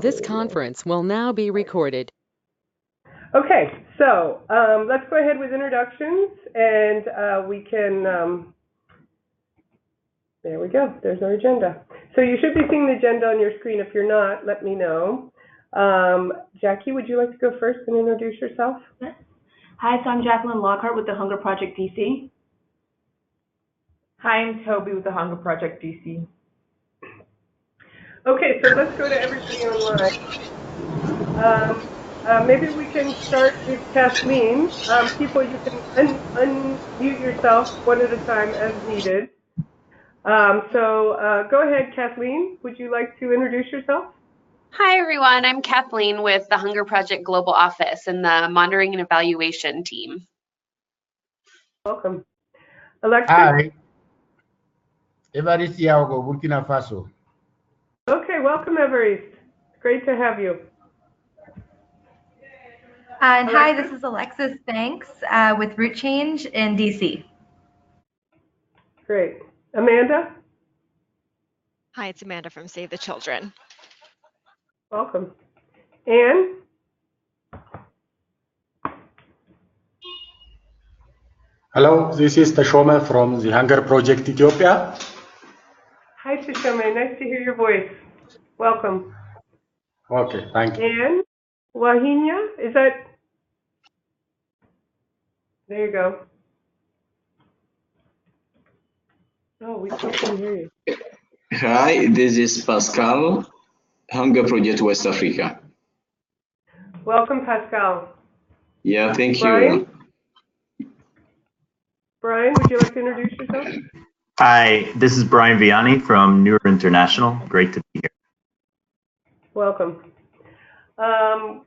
This conference will now be recorded. Okay, so let's go ahead with introductions, and we can, there we go, there's our agenda. So you should be seeing the agenda on your screen. If you're not, let me know. Jackie, would you like to go first and introduce yourself? Yes. Hi, so I'm Jacqueline Lockhart with the Hunger Project DC. Hi, I'm Toby with the Hunger Project DC. Okay, so let's go to everybody online. Maybe we can start with Kathleen. People, you can unmute yourself one at a time as needed. Go ahead, Kathleen. Would you like to introduce yourself? Hi, everyone. I'm Kathleen with the Hunger Project Global Office and the Monitoring and Evaluation team. Welcome. Alexis? Hi. Evariste Yaogo, Burkina Faso. Okay, welcome, Evariste. Great to have you. And hi, this is Alexis Banks with Root Change in DC. Great. Amanda? Hi, it's Amanda from Save the Children. Welcome. Ann? Hello, this is Tashome from the Hunger Project Ethiopia. Hi, Tashome. Nice to hear your voice. Welcome. Okay, thank you. And Wahinya, is that? There you go. Oh, we still can hear you. Hi, this is Pascal, Hunger Project West Africa. Welcome, Pascal. Yeah, thank Brian? you. Brian, would you like to introduce yourself? Hi, this is Brian Vianney from Newer International. Great to be here. Welcome.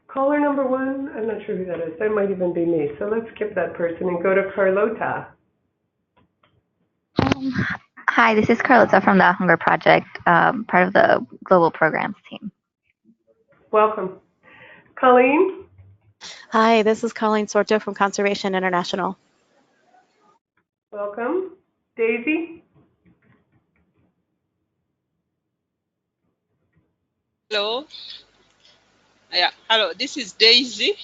Caller number one, I'm not sure who that is. That might even be me. So let's skip that person and go to Carlota. Hi, this is Carlota from the Hunger Project, part of the Global Programs team. Welcome. Colleen? Hi, this is Colleen Sorto from Conservation International. Welcome. Daisy? Hello. Yeah, hello. This is Daisy,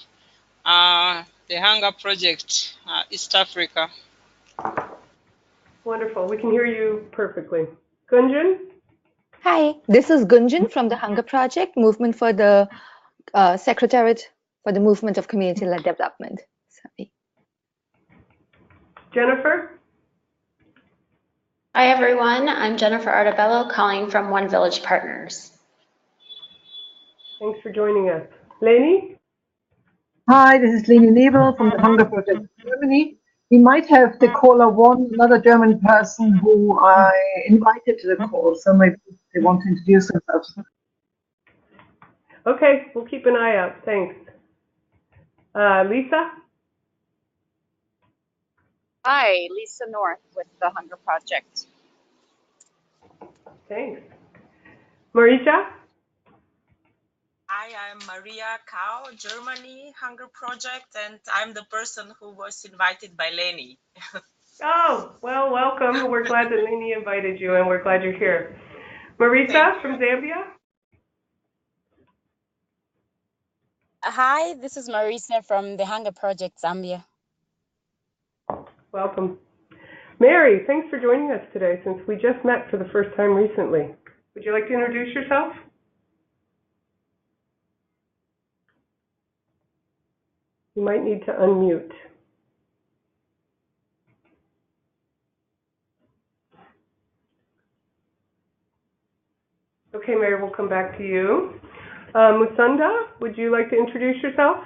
the Hunger Project, East Africa. Wonderful. We can hear you perfectly. Gunjan? Hi, this is Gunjan from the Hunger Project, Movement for the Secretariat for the Movement of Community-Led Development. Sorry. Jennifer? Hi, everyone. I'm Jennifer Artabello calling from One Village Partners. Thanks for joining us. Leni? Hi, this is Leni Nebel from the Hunger Project Germany. We might have the caller one, another German person who I invited to the call, so maybe they want to introduce themselves. Okay, we'll keep an eye out. Thanks. Lisa? Hi, Lisa North with the Hunger Project. Thanks. Marisa? Hi, I'm Maria Kau, Germany Hunger Project, and I'm the person who was invited by Leni. Oh, well, welcome. We're glad that Leni invited you, and we're glad you're here. Marisa from Zambia? Hi, this is Marisa from the Hunger Project Zambia. Welcome. Mary, thanks for joining us today since we just met for the first time recently. Would you like to introduce yourself? You might need to unmute. Okay, Mary, we'll come back to you. Musanda, would you like to introduce yourself?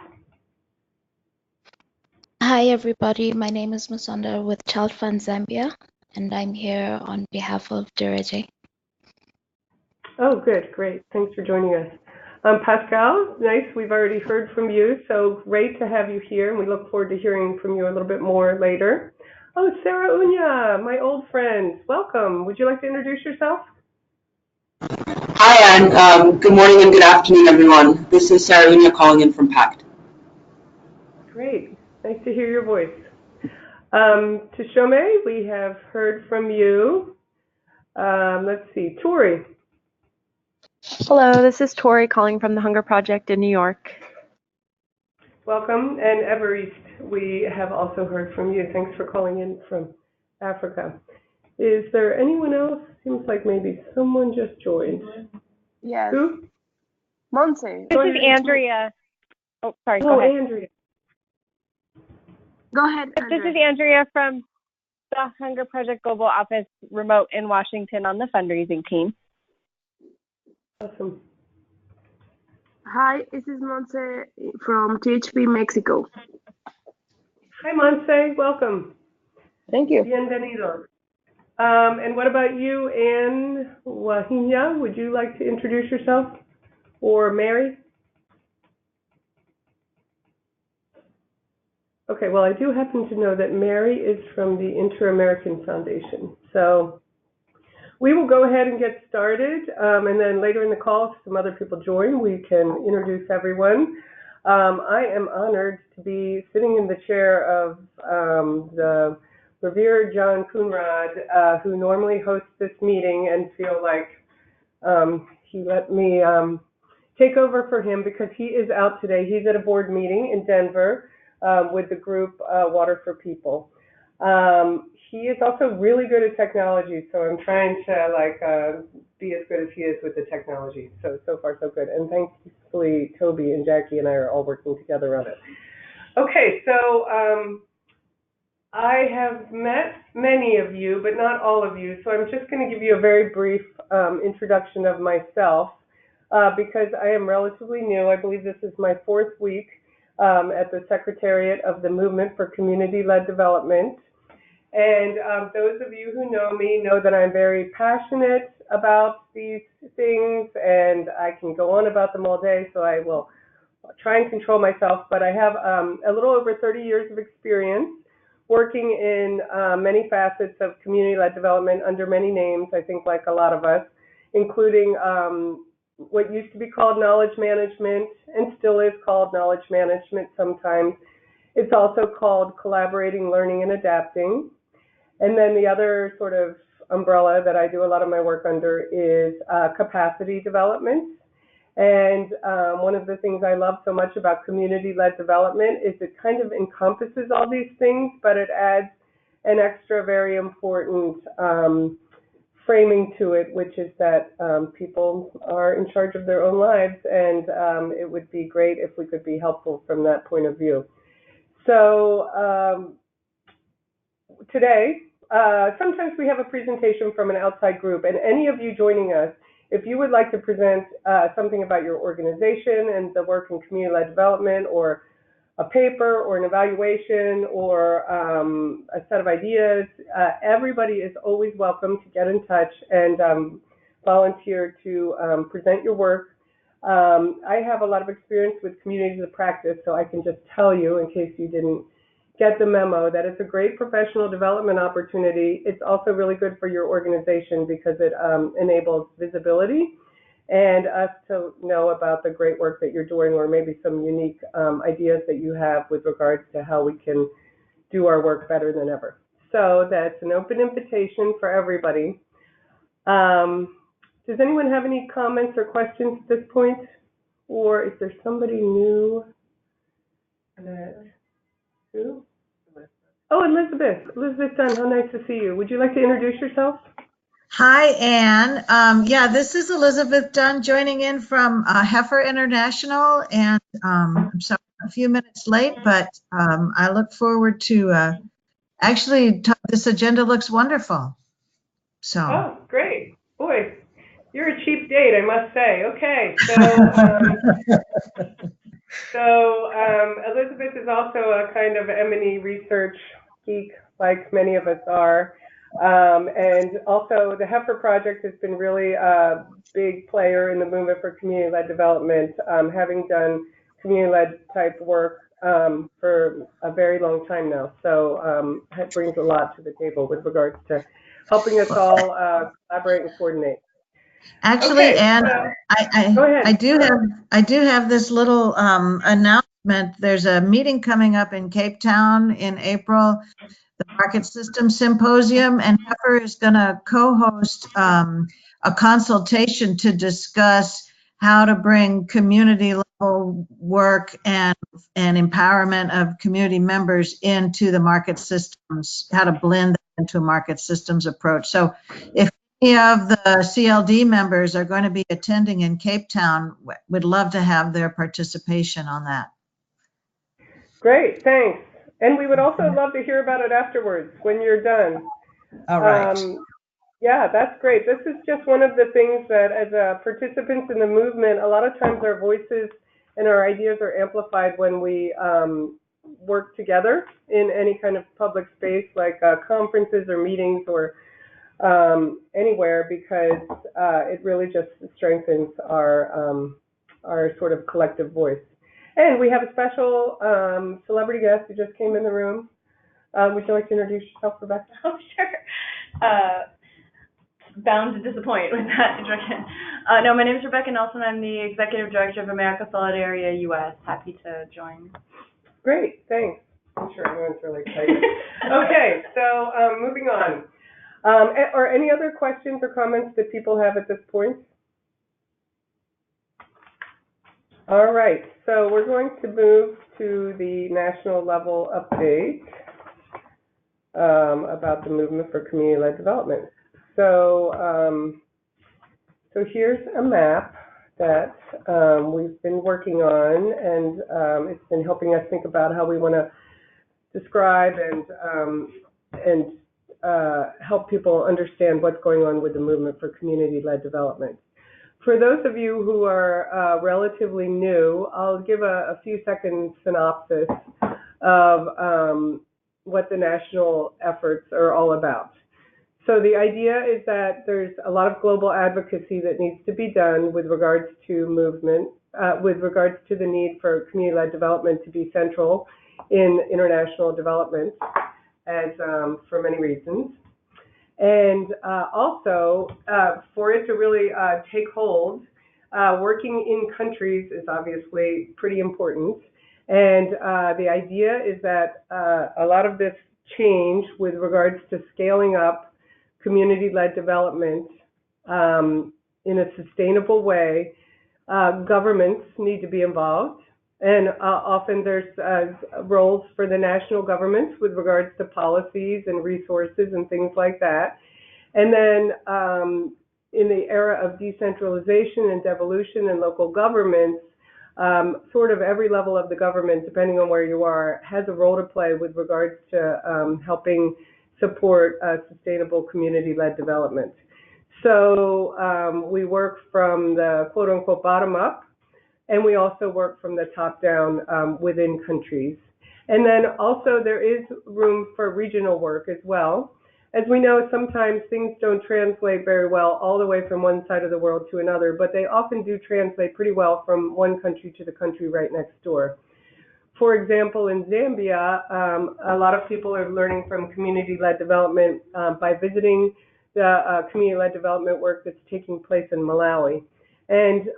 Hi, everybody. My name is Musanda with Child Fund Zambia, and I'm here on behalf of Dereje. Oh, good. Great. Thanks for joining us. Pascal, nice. We've already heard from you, so great to have you here, and we look forward to hearing from you a little bit more later. Oh, Sarah Unya, my old friend. Welcome. Would you like to introduce yourself? Hi, Ann. Good morning and good afternoon, everyone. This is Sarah Unya calling in from PACT. Great. Nice to hear your voice. Tashome, we have heard from you. Let's see. Tori. Hello, this is Tori calling from the Hunger Project in New York. Welcome. And Everest, we have also heard from you. Thanks for calling in from Africa. Is there anyone else? Seems like maybe someone just joined. Yes. Who? Monse. This is Andrea. Oh, sorry. Oh, Go ahead. Andrea. Go ahead. This is Andrea from the Hunger Project Global Office remote in Washington on the fundraising team. Awesome. Hi, this is Monse from THP Mexico. Hi, Monse. Welcome. Thank you. Bienvenido. And what about you, Ann Wahinya? Would you like to introduce yourself? Or Mary? Okay, well, I do happen to know that Mary is from the Inter-American Foundation. So we will go ahead and get started, and then later in the call, if some other people join, we can introduce everyone. I am honored to be sitting in the chair of the revered John Coonrod, who normally hosts this meeting, and feel like he let me take over for him because he is out today. He's at a board meeting in Denver with the group Water for People. He is also really good at technology, so I'm trying to be as good as he is with the technology. So far so good. And thankfully, Toby and Jackie and I are all working together on it. Okay, so I have met many of you, but not all of you. So I'm just going to give you a very brief introduction of myself because I am relatively new. I believe this is my 4th week at the Secretariat of the Movement for Community-Led Development. And those of you who know me know that I'm very passionate about these things, and I can go on about them all day, so I will try and control myself. But I have a little over 30 years of experience working in many facets of community-led development under many names, I think like a lot of us, including what used to be called knowledge management and still is called knowledge management sometimes. It's also called collaborating, learning, and adapting. And then the other sort of umbrella that I do a lot of my work under is capacity development. And one of the things I love so much about community-led development is it kind of encompasses all these things, but it adds an extra very important framing to it, which is that people are in charge of their own lives, and it would be great if we could be helpful from that point of view. So today, sometimes we have a presentation from an outside group, and any of you joining us, if you would like to present something about your organization and the work in community-led development, or a paper, or an evaluation, or a set of ideas, everybody is always welcome to get in touch and volunteer to present your work. I have a lot of experience with communities of practice, so I can just tell you, in case you didn't get the memo, that it's a great professional development opportunity. It's also really good for your organization because it enables visibility and us to know about the great work that you're doing, or maybe some unique ideas that you have with regards to how we can do our work better than ever. So that's an open invitation for everybody. Does anyone have any comments or questions at this point? Or is there somebody new that, who? Oh, Elizabeth. Elizabeth Dunn, how nice to see you. Would you like to introduce yourself? Hi, Ann. Yeah, this is Elizabeth Dunn joining in from Heifer International, and I'm sorry I'm a few minutes late, but I look forward to actually this agenda looks wonderful. So. Oh, great. Boy, you're a cheap date, I must say. Okay, so Elizabeth is also a kind of M&E research geek, like many of us are. And also the Heifer Project has been really a big player in the movement for community-led development, having done community-led type work for a very long time now. So it brings a lot to the table with regards to helping us all collaborate and coordinate. Actually, okay, Ann, go ahead. I do have this little announcement. There's a meeting coming up in Cape Town in April, the Market System Symposium, and Heifer is going to co-host a a consultation to discuss how to bring community level work and empowerment of community members into the market systems, how to blend that into a market systems approach. So if any of the CLD members are going to be attending in Cape Town, we'd love to have their participation on that. Great, thanks. And we would also love to hear about it afterwards when you're done. All right. Yeah, that's great. This is just one of the things that as participants in the movement, a lot of times our voices and our ideas are amplified when we work together in any kind of public space like conferences or meetings or anywhere, because it really just strengthens our sort of collective voice. And we have a special celebrity guest who just came in the room. Would you like to introduce yourself, Rebecca? Oh, sure. Bound to disappoint with that introduction. No, my name is Rebecca Nelson. I'm the Executive Director of America Solidaria US. Happy to join. Great, thanks. I'm sure everyone's really excited. Okay, so moving on. Are any other questions or comments that people have at this point? All right, so we're going to move to the national level update about the movement for community-led development. So, so here's a map that we've been working on, and it's been helping us think about how we want to describe and help people understand what's going on with the movement for community-led development. For those of you who are relatively new, I'll give a few second synopsis of what the national efforts are all about. So the idea is that there's a lot of global advocacy that needs to be done with regards to movement, with regards to the need for community-led development to be central in international development, as for many reasons. And also, for it to really take hold, working in countries is obviously pretty important. And the idea is that a lot of this change with regards to scaling up community-led development in a sustainable way, governments need to be involved. And often there's roles for the national governments with regards to policies and resources and things like that. And then in the era of decentralization and devolution and local governments, sort of every level of the government, depending on where you are, has a role to play with regards to helping support sustainable community-led development. So we work from the quote-unquote bottom up, and we also work from the top down within countries. And then also there is room for regional work as well. As we know, sometimes things don't translate very well all the way from one side of the world to another, but they often do translate pretty well from one country to the country right next door. For example, in Zambia, a lot of people are learning from community-led development by visiting the community-led development work that's taking place in Malawi. And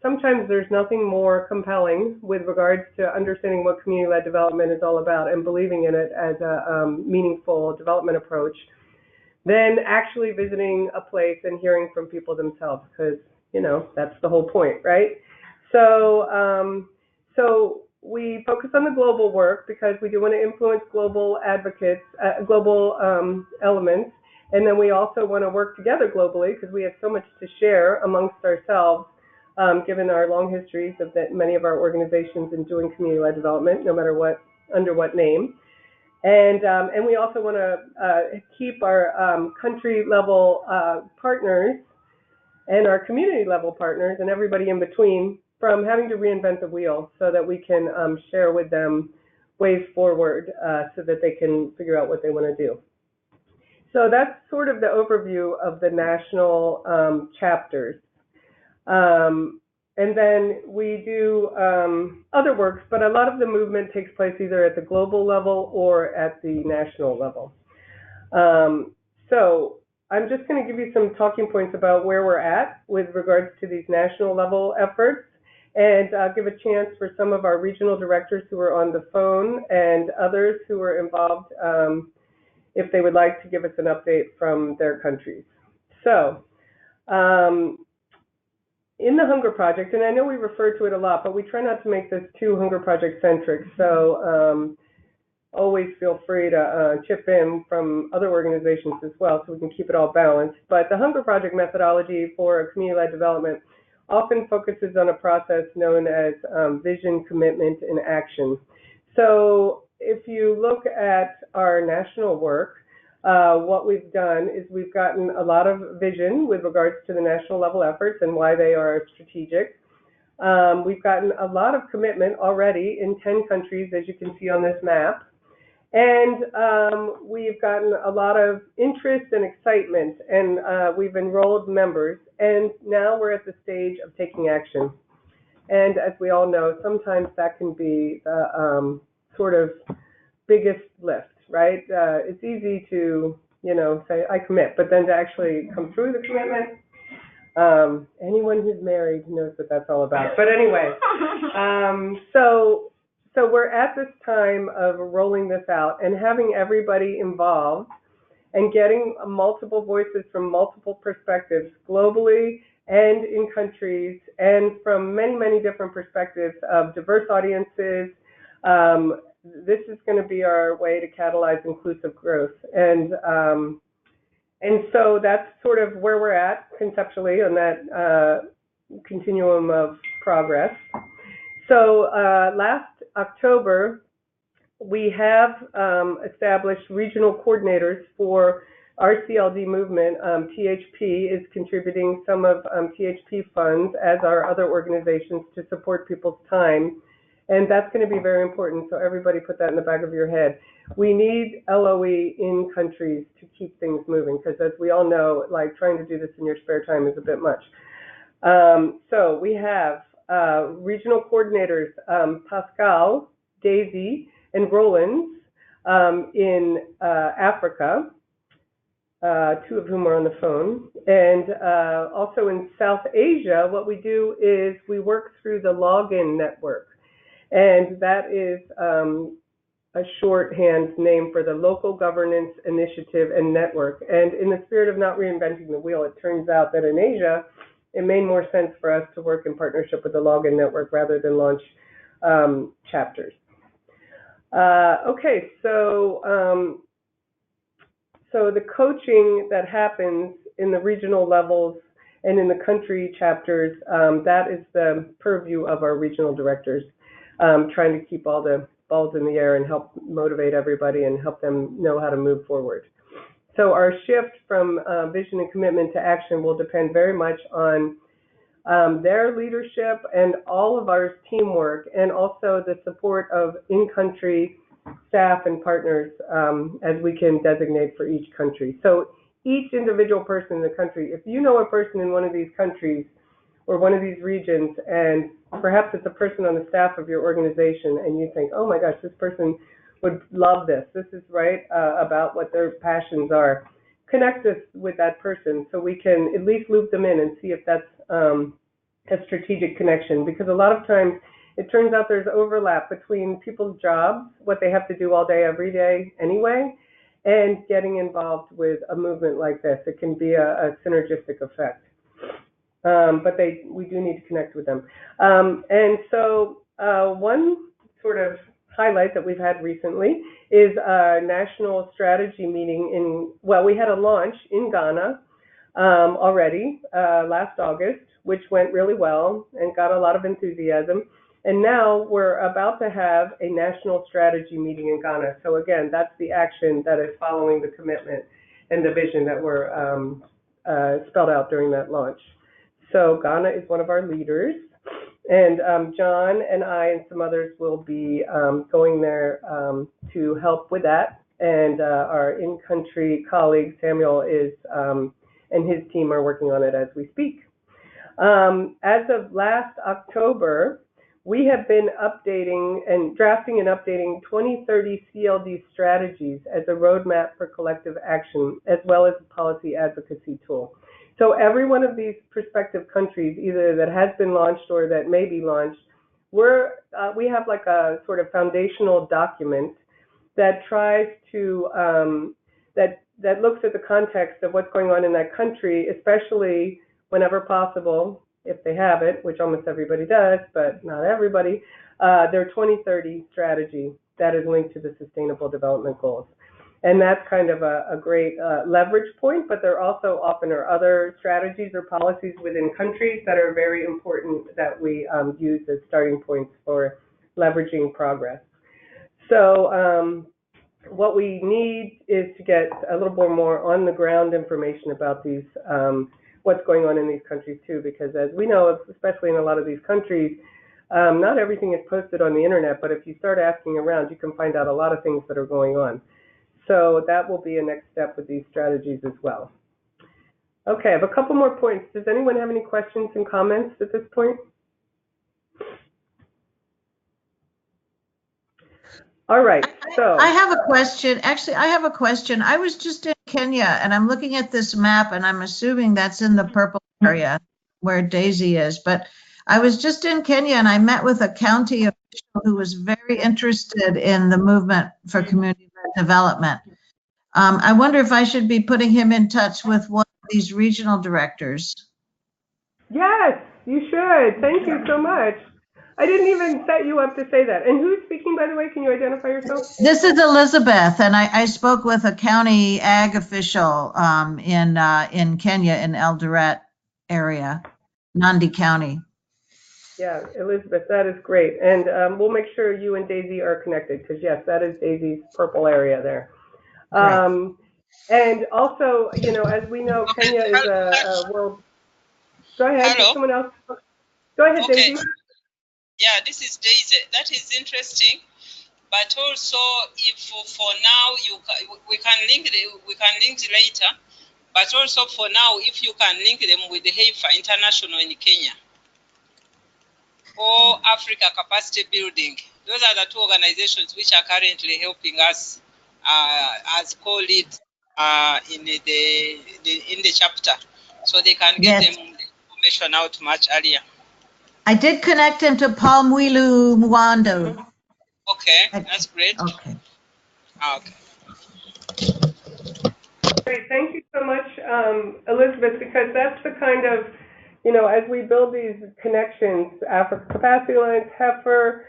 sometimes there's nothing more compelling with regards to understanding what community-led development is all about and believing in it as a meaningful development approach than actually visiting a place and hearing from people themselves, because, you know, that's the whole point, right? So, so we focus on the global work because we do want to influence global advocates, global elements. And then we also want to work together globally because we have so much to share amongst ourselves, given our long histories of many of our organizations in doing community-led development, no matter what, under what name. And we also want to keep our country-level partners and our community-level partners and everybody in between from having to reinvent the wheel so that we can share with them ways forward so that they can figure out what they want to do. So that's sort of the overview of the national chapters. And then we do other works, but a lot of the movement takes place either at the global level or at the national level. So I'm just going to give you some talking points about where we're at with regards to these national level efforts, and give a chance for some of our regional directors who are on the phone and others who are involved if they would like to give us an update from their countries. So In the Hunger Project, and I know we refer to it a lot, but we try not to make this too Hunger Project centric, so always feel free to chip in from other organizations as well so we can keep it all balanced. But the Hunger Project methodology for community-led development often focuses on a process known as vision, commitment, and action. So if you look at our national work, what we've done is we've gotten a lot of vision with regards to the national level efforts and why they are strategic. We've gotten a lot of commitment already in 10 countries, as you can see on this map. And we've gotten a lot of interest and excitement, and we've enrolled members. And now we're at the stage of taking action. And as we all know, sometimes that can be the sort of biggest lift, right? It's easy to, say, I commit, but then to actually come through the commitment, anyone who's married knows what that's all about. But anyway, so we're at this time of rolling this out and having everybody involved and getting multiple voices from multiple perspectives globally and in countries and from many, many different perspectives of diverse audiences. This is going to be our way to catalyze inclusive growth. And so that's sort of where we're at conceptually on that continuum of progress. So last October, we have established regional coordinators for our CLD movement. THP is contributing some of THP funds, as are other organizations, to support people's time. And that's going to be very important, so everybody put that in the back of your head. We need LOE in countries to keep things moving, because as we all know, like trying to do this in your spare time is a bit much. So we have regional coordinators, Pascal, Daisy, and Roland in Africa, two of whom are on the phone. And also in South Asia, what we do is we work through the Login Network. And that is a shorthand name for the Local Governance Initiative and Network. And in the spirit of not reinventing the wheel, it turns out that in Asia, it made more sense for us to work in partnership with the Login Network rather than launch chapters. Okay, so the coaching that happens in the regional levels and in the country chapters, that is the purview of our regional directors, trying to keep all the balls in the air and help motivate everybody and help them know how to move forward. So our shift from vision and commitment to action will depend very much on their leadership and all of our teamwork, and also the support of in-country staff and partners as we can designate for each country. So each individual person in the country, if you know a person in one of these countries or one of these regions, and perhaps it's a person on the staff of your organization, and you think, oh my gosh, this person would love this. This is right about what their passions are. Connect us with that person so we can at least loop them in and see if that's a strategic connection. Because a lot of times it turns out there's overlap between people's jobs, what they have to do all day, every day anyway, and getting involved with a movement like this. It can be a synergistic effect. But we do need to connect with them. And so one sort of highlight that we've had recently is a national strategy meeting we had a launch in Ghana already last August, which went really well and got a lot of enthusiasm. And now we're about to have a national strategy meeting in Ghana. So again, that's the action that is following the commitment and the vision that were spelled out during that launch. So Ghana is one of our leaders, and John and I and some others will be going there to help with that. And our in-country colleague Samuel and his team are working on it as we speak. As of last October, we have been drafting and updating 2030 CLD strategies as a roadmap for collective action, as well as a policy advocacy tool. So every one of these prospective countries, either that has been launched or that may be launched, we have like a sort of foundational document that tries to, that looks at the context of what's going on in that country, especially whenever possible, if they have it, which almost everybody does, but not everybody, their 2030 strategy that is linked to the Sustainable Development Goals. And that's kind of a great leverage point, but there also often are other strategies or policies within countries that are very important that we use as starting points for leveraging progress. So what we need is to get a little bit more on the ground information about these, what's going on in these countries too, because as we know, especially in a lot of these countries, not everything is posted on the internet, but if you start asking around, you can find out a lot of things that are going on. So that will be a next step with these strategies as well. Okay, I have a couple more points. Does anyone have any questions and comments at this point? All right, so. I have a question. Actually, I have a question. I was just in Kenya and I'm looking at this map and I'm assuming that's in the purple area where Daisy is. But I was just in Kenya and I met with a county official who was very interested in the movement for community development. I wonder if I should be putting him in touch with one of these regional directors. Yes, you should. Thank you so much. I didn't even set you up to say that. And who's speaking, by the way? Can you identify yourself? This is Elizabeth, and I spoke with a county ag official in Kenya, in Eldoret area, Nandi County. Yeah, Elizabeth, that is great. And we'll make sure you and Daisy are connected, because yes, that is Daisy's purple area there. And also, you know, as we know, Kenya is a world. Go ahead. Hello. Someone else. Go ahead, Okay. Daisy. Yeah, this is Daisy. That is interesting. But also, if for now we can link later. But also for now, if you can link them with the HEIFA International in Kenya or Africa Capacity Building, those are the two organizations which are currently helping us as co-leads in the chapter, so they can get them the information out much earlier. I did connect him to Paul Mwilu Mwando. Okay, that's great. Okay. Okay. Great, thank you so much, Elizabeth, because that's the kind of, you know, as we build these connections, Africa Capacity Alliance, Heifer,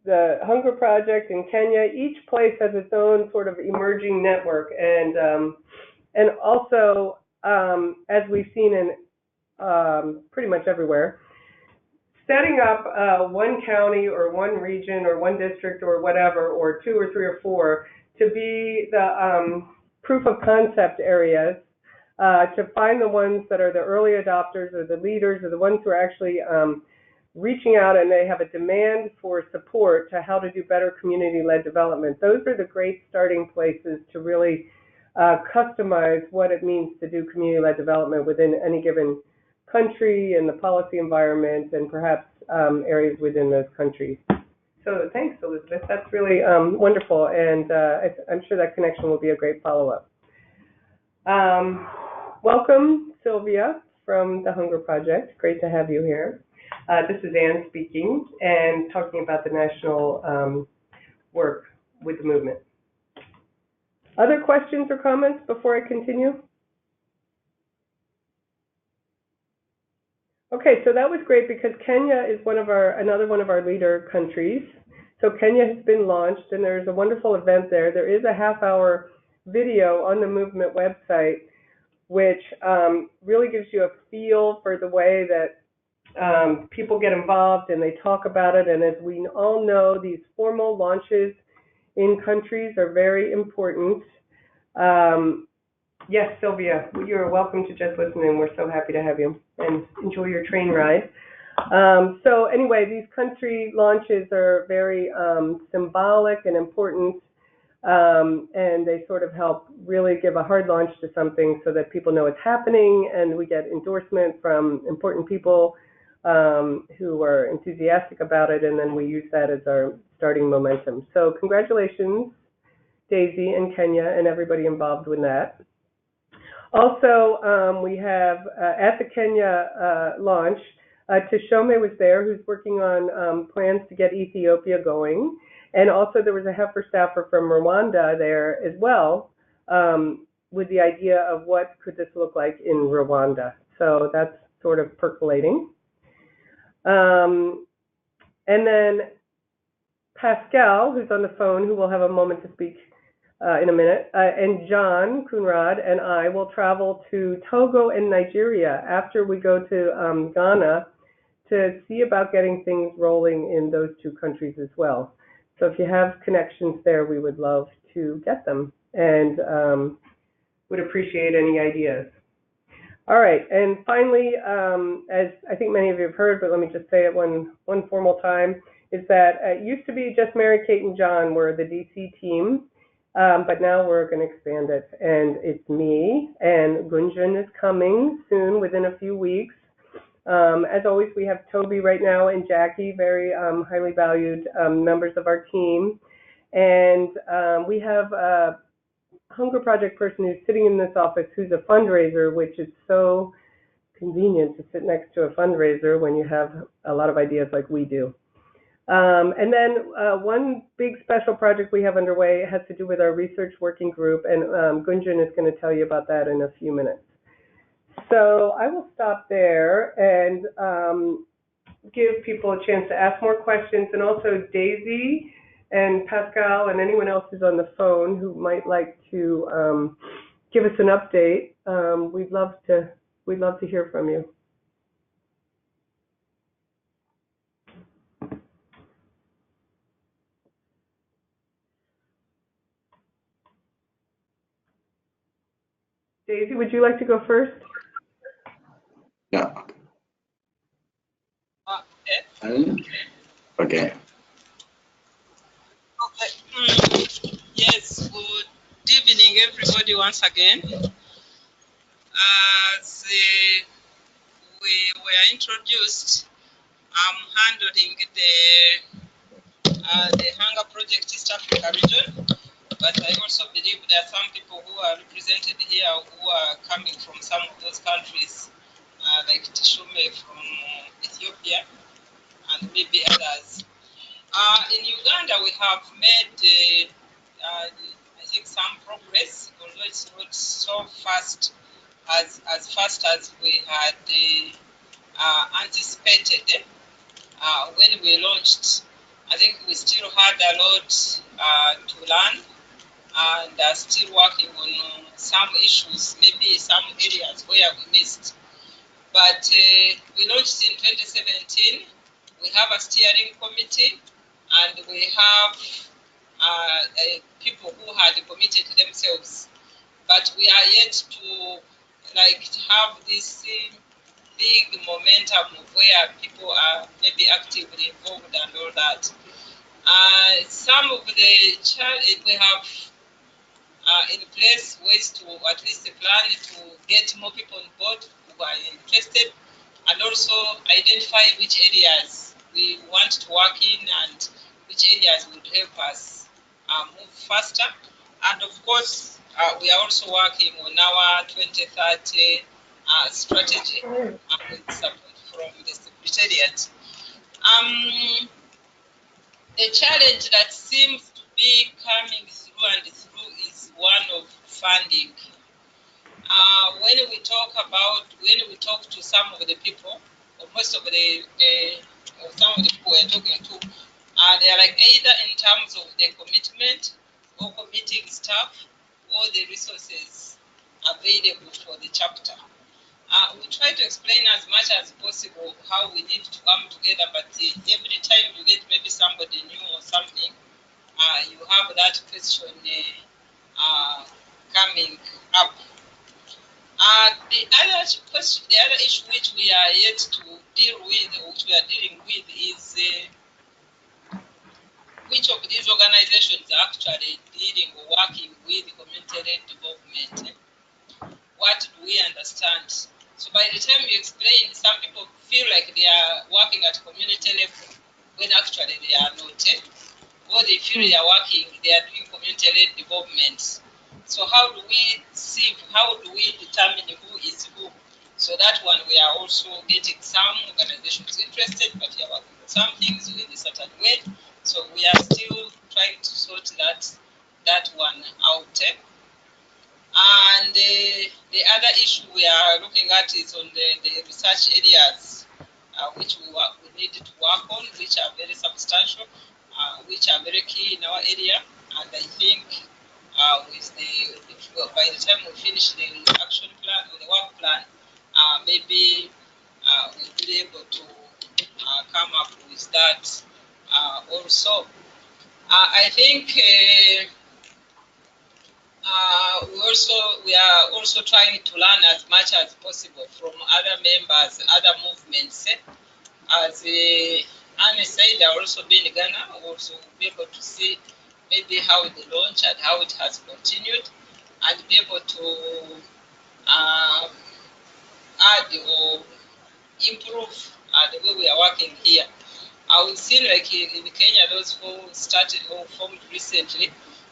the Hunger Project in Kenya, each place has its own sort of emerging network, and also, as we've seen in pretty much everywhere, setting up one county or one region or one district or whatever, or 2 or 3 or 4, to be the proof of concept areas, to find the ones that are the early adopters or the leaders or the ones who are actually reaching out and they have a demand for support to how to do better community-led development. Those are the great starting places to really customize what it means to do community-led development within any given country and the policy environment and perhaps areas within those countries. So thanks, Elizabeth. That's really wonderful, and I'm sure that connection will be a great follow-up. Welcome, Sylvia from the Hunger Project. Great to have you here. This is Ann speaking and talking about the national work with the movement. Other questions or comments before I continue? Okay, so that was great because Kenya is another one of our leader countries. So Kenya has been launched and there's a wonderful event there. There is a half-hour video on the movement website which really gives you a feel for the way that people get involved and they talk about it. And as we all know, these formal launches in countries are very important. Yes, Sylvia, you're welcome to just listen in. We're so happy to have you and enjoy your train ride. So anyway, these country launches are very symbolic and important, and they sort of help really give a hard launch to something so that people know it's happening and we get endorsement from important people who are enthusiastic about it, and then we use that as our starting momentum. So congratulations, Daisy and Kenya and everybody involved with that. Also, we have at the Kenya launch, Tashome was there, who's working on plans to get Ethiopia going. And also there was a Heifer staffer from Rwanda there as well, with the idea of what could this look like in Rwanda. So that's sort of percolating. And then Pascal, who's on the phone, who will have a moment to speak in a minute, and John Kunrad and I will travel to Togo and Nigeria after we go to Ghana to see about getting things rolling in those two countries as well. So if you have connections there, we would love to get them and would appreciate any ideas. All right, and finally, as I think many of you have heard, but let me just say it one formal time, is that it used to be just Mary Kate and John were the DC team, but now we're going to expand it, and it's me, and Gunjan is coming soon, within a few weeks. As always, we have Toby right now and Jackie, very highly valued members of our team, and we have a Hunger Project person who's sitting in this office who's a fundraiser, which is so convenient to sit next to a fundraiser when you have a lot of ideas like we do. And then one big special project we have underway has to do with our research working group, and Gunjan is going to tell you about that in a few minutes. So I will stop there and give people a chance to ask more questions, and also Daisy and Pascal and anyone else who's on the phone who might like to give us an update. We'd love to hear from you. Daisy, would you like to go first? Yeah. Okay. Yes, good evening, everybody, once again. As we were introduced, I'm handling the Hunger Project East Africa region, but I also believe there are some people who are represented here who are coming from some of those countries, like Tishume from Ethiopia and maybe others. In Uganda, we have made, I think, some progress, although it's not so fast as fast as we had anticipated. When we launched, I think we still had a lot to learn and are still working on some issues, maybe some areas where we missed. But we launched in 2017. We have a steering committee, and we have people who had committed themselves. But we are yet to have this big momentum of where people are maybe actively involved and all that. Some of the we have in place ways to at least plan to get more people on board who are interested, and also identify which areas we want to work in and which areas would help us move faster. And of course, we are also working on our 2030 strategy with support from the Secretariat. The challenge that seems to be coming through and through is one of funding. When we talk to some of the people, or most of some of the people we're talking to, they are either in terms of the commitment or committing staff or the resources available for the chapter. We try to explain as much as possible how we need to come together, but every time you get maybe somebody new or something, you have that question coming up. The other issue which we are yet to deal with, or which we are dealing with, is which of these organizations are actually dealing or working with community-led development. What do we understand? So by the time you explain, some people feel like they are working at community level when actually they are not. Or they feel they are doing community-led development. So how do we determine who is who? So that one, we are also getting some organizations interested, but we are working on some things in a certain way. So we are still trying to sort that one out. And the The other issue we are looking at is on the research areas which we need to work on, which are very substantial, which are very key in our area. And I think by the time we finish the action plan or the work plan, maybe we'll be able to come up with that also. I think we are also trying to learn as much as possible from other members, other movements. As Anne said, I've also been in Ghana, also be able to see maybe how they launch and how it has continued, and be able to add or improve the way we are working here. I would see like in Kenya, those who started or formed recently,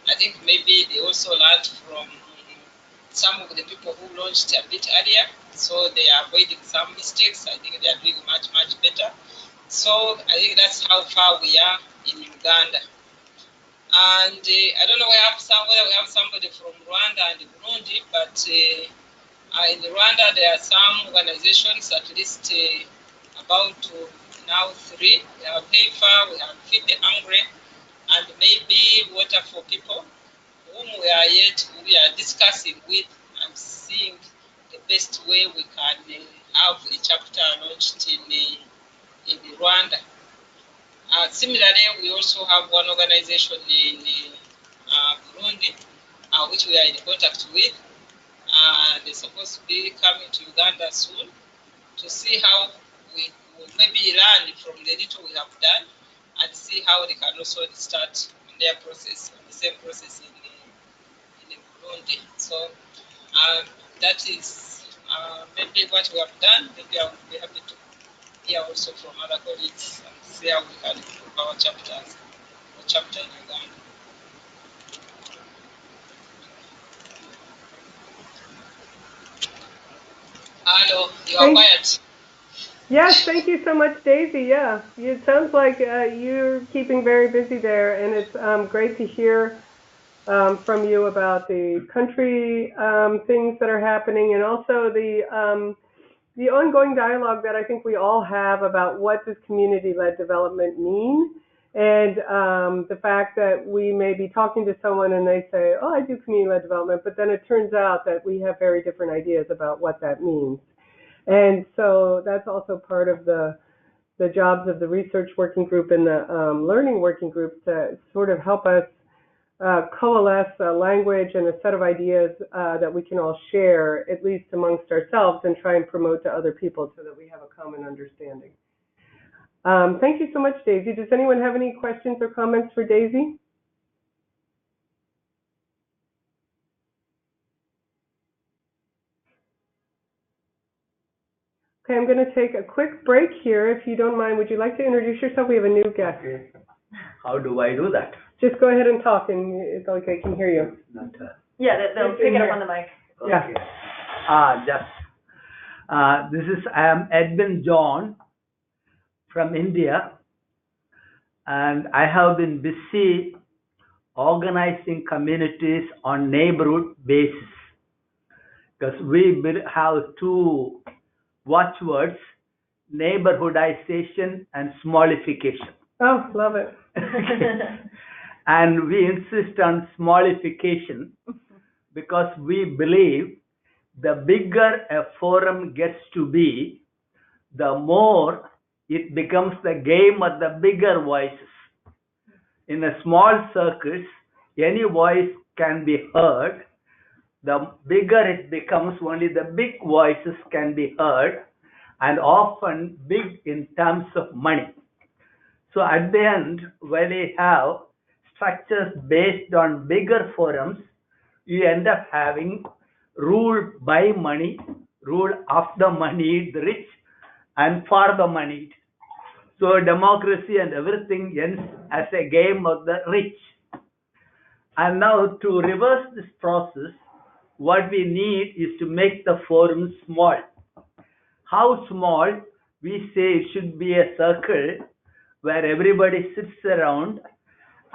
I think maybe they also learned from some of the people who launched a bit earlier, so they are avoiding some mistakes. I think they are doing much, much better. So I think that's how far we are in Uganda. And I don't know whether we have somebody from Rwanda and Burundi, but in Rwanda there are some organizations, at least about now 3. We have PAFA, we have Feed the Hungry, and maybe Water for People, whom we are discussing with and seeing the best way we can have a chapter launched in Rwanda. Similarly, we also have one organization in Burundi, which we are in contact with. They're supposed to be coming to Uganda soon to see how we will maybe learn from the little we have done and see how they can also start on their process, on the same process in Burundi. So that is maybe what we have done. Maybe I will be happy to hear also from other colleagues and see how we can improve our chapters, or chapter in Uganda. Hello, you are quiet. Yes, thank you so much, Daisy. Yeah, it sounds like you're keeping very busy there, and it's great to hear from you about the country things that are happening, and also the ongoing dialogue that I think we all have about what does community-led development mean, and the fact that we may be talking to someone and they say, oh, I do community-led development, but then it turns out that we have very different ideas about what that means. And so that's also part of the jobs of the research working group and the learning working group to sort of help us coalesce a language and a set of ideas that we can all share, at least amongst ourselves, and try and promote to other people so that we have a common understanding. Thank you so much, Daisy. Does anyone have any questions or comments for Daisy? Okay, I'm going to take a quick break here. If you don't mind, would you like to introduce yourself? We have a new guest. Okay. How do I do that? Just go ahead and talk, and it's like I can hear you. Yeah, they'll pick it up on the mic. Okay. Yeah. I am Edwin John from India, and I have been busy organizing communities on neighborhood basis because we have 2 watchwords: neighborhoodization and smallification. Oh, love it. And we insist on smallification because we believe the bigger a forum gets to be, the more it becomes the game of the bigger voices. In a small circus, any voice can be heard. The bigger it becomes, only the big voices can be heard, and often big in terms of money. So at the end, when we have structures based on bigger forums, you end up having rule by money, rule of the money, the rich, and for the money. So democracy and everything ends as a game of the rich. And now to reverse this process, what we need is to make the forum small. How small? We say it should be a circle where everybody sits around,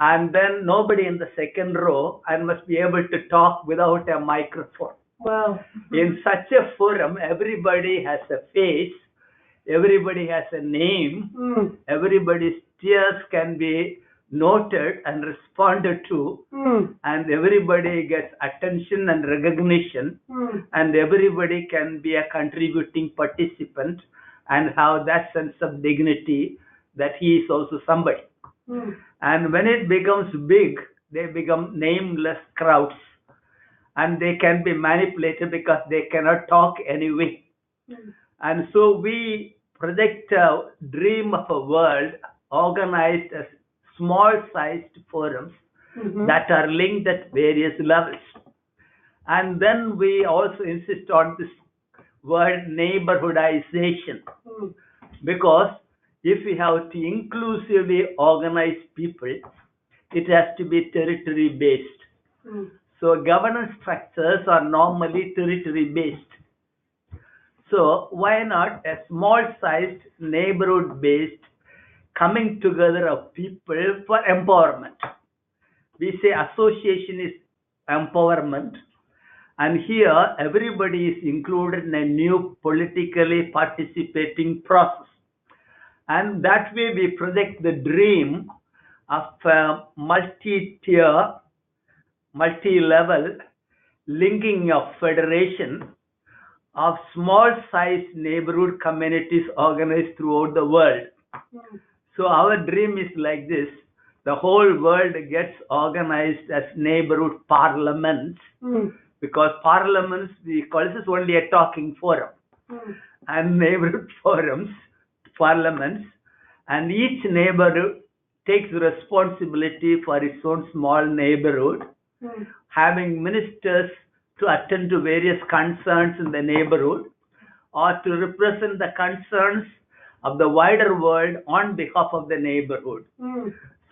and then nobody in the second row and must be able to talk without a microphone. Wow. In such a forum, everybody has a face, everybody has a name, everybody's tears can be noted and responded to, and everybody gets attention and recognition, and everybody can be a contributing participant and have that sense of dignity that he is also somebody. And when it becomes big, they become nameless crowds, and they can be manipulated because they cannot talk anyway. And so we project a dream of a world organized as small-sized forums that are linked at various levels. And then we also insist on this word neighborhoodization, because if we have to inclusively organize people, it has to be territory-based. So governance structures are normally territory-based. So why not a small-sized neighborhood-based coming together of people for empowerment? We say association is empowerment, and here everybody is included in a new politically participating process. And that way we project the dream of a multi-tier, multi-level linking of federation of small-sized neighborhood communities organized throughout the world. So our dream is like this: the whole world gets organized as neighborhood parliaments, because parliaments, we call this only a talking forum, and neighborhood forums, parliaments, and each neighborhood takes responsibility for its own small neighborhood, having ministers to attend to various concerns in the neighborhood, or to represent the concerns of the wider world on behalf of the neighborhood.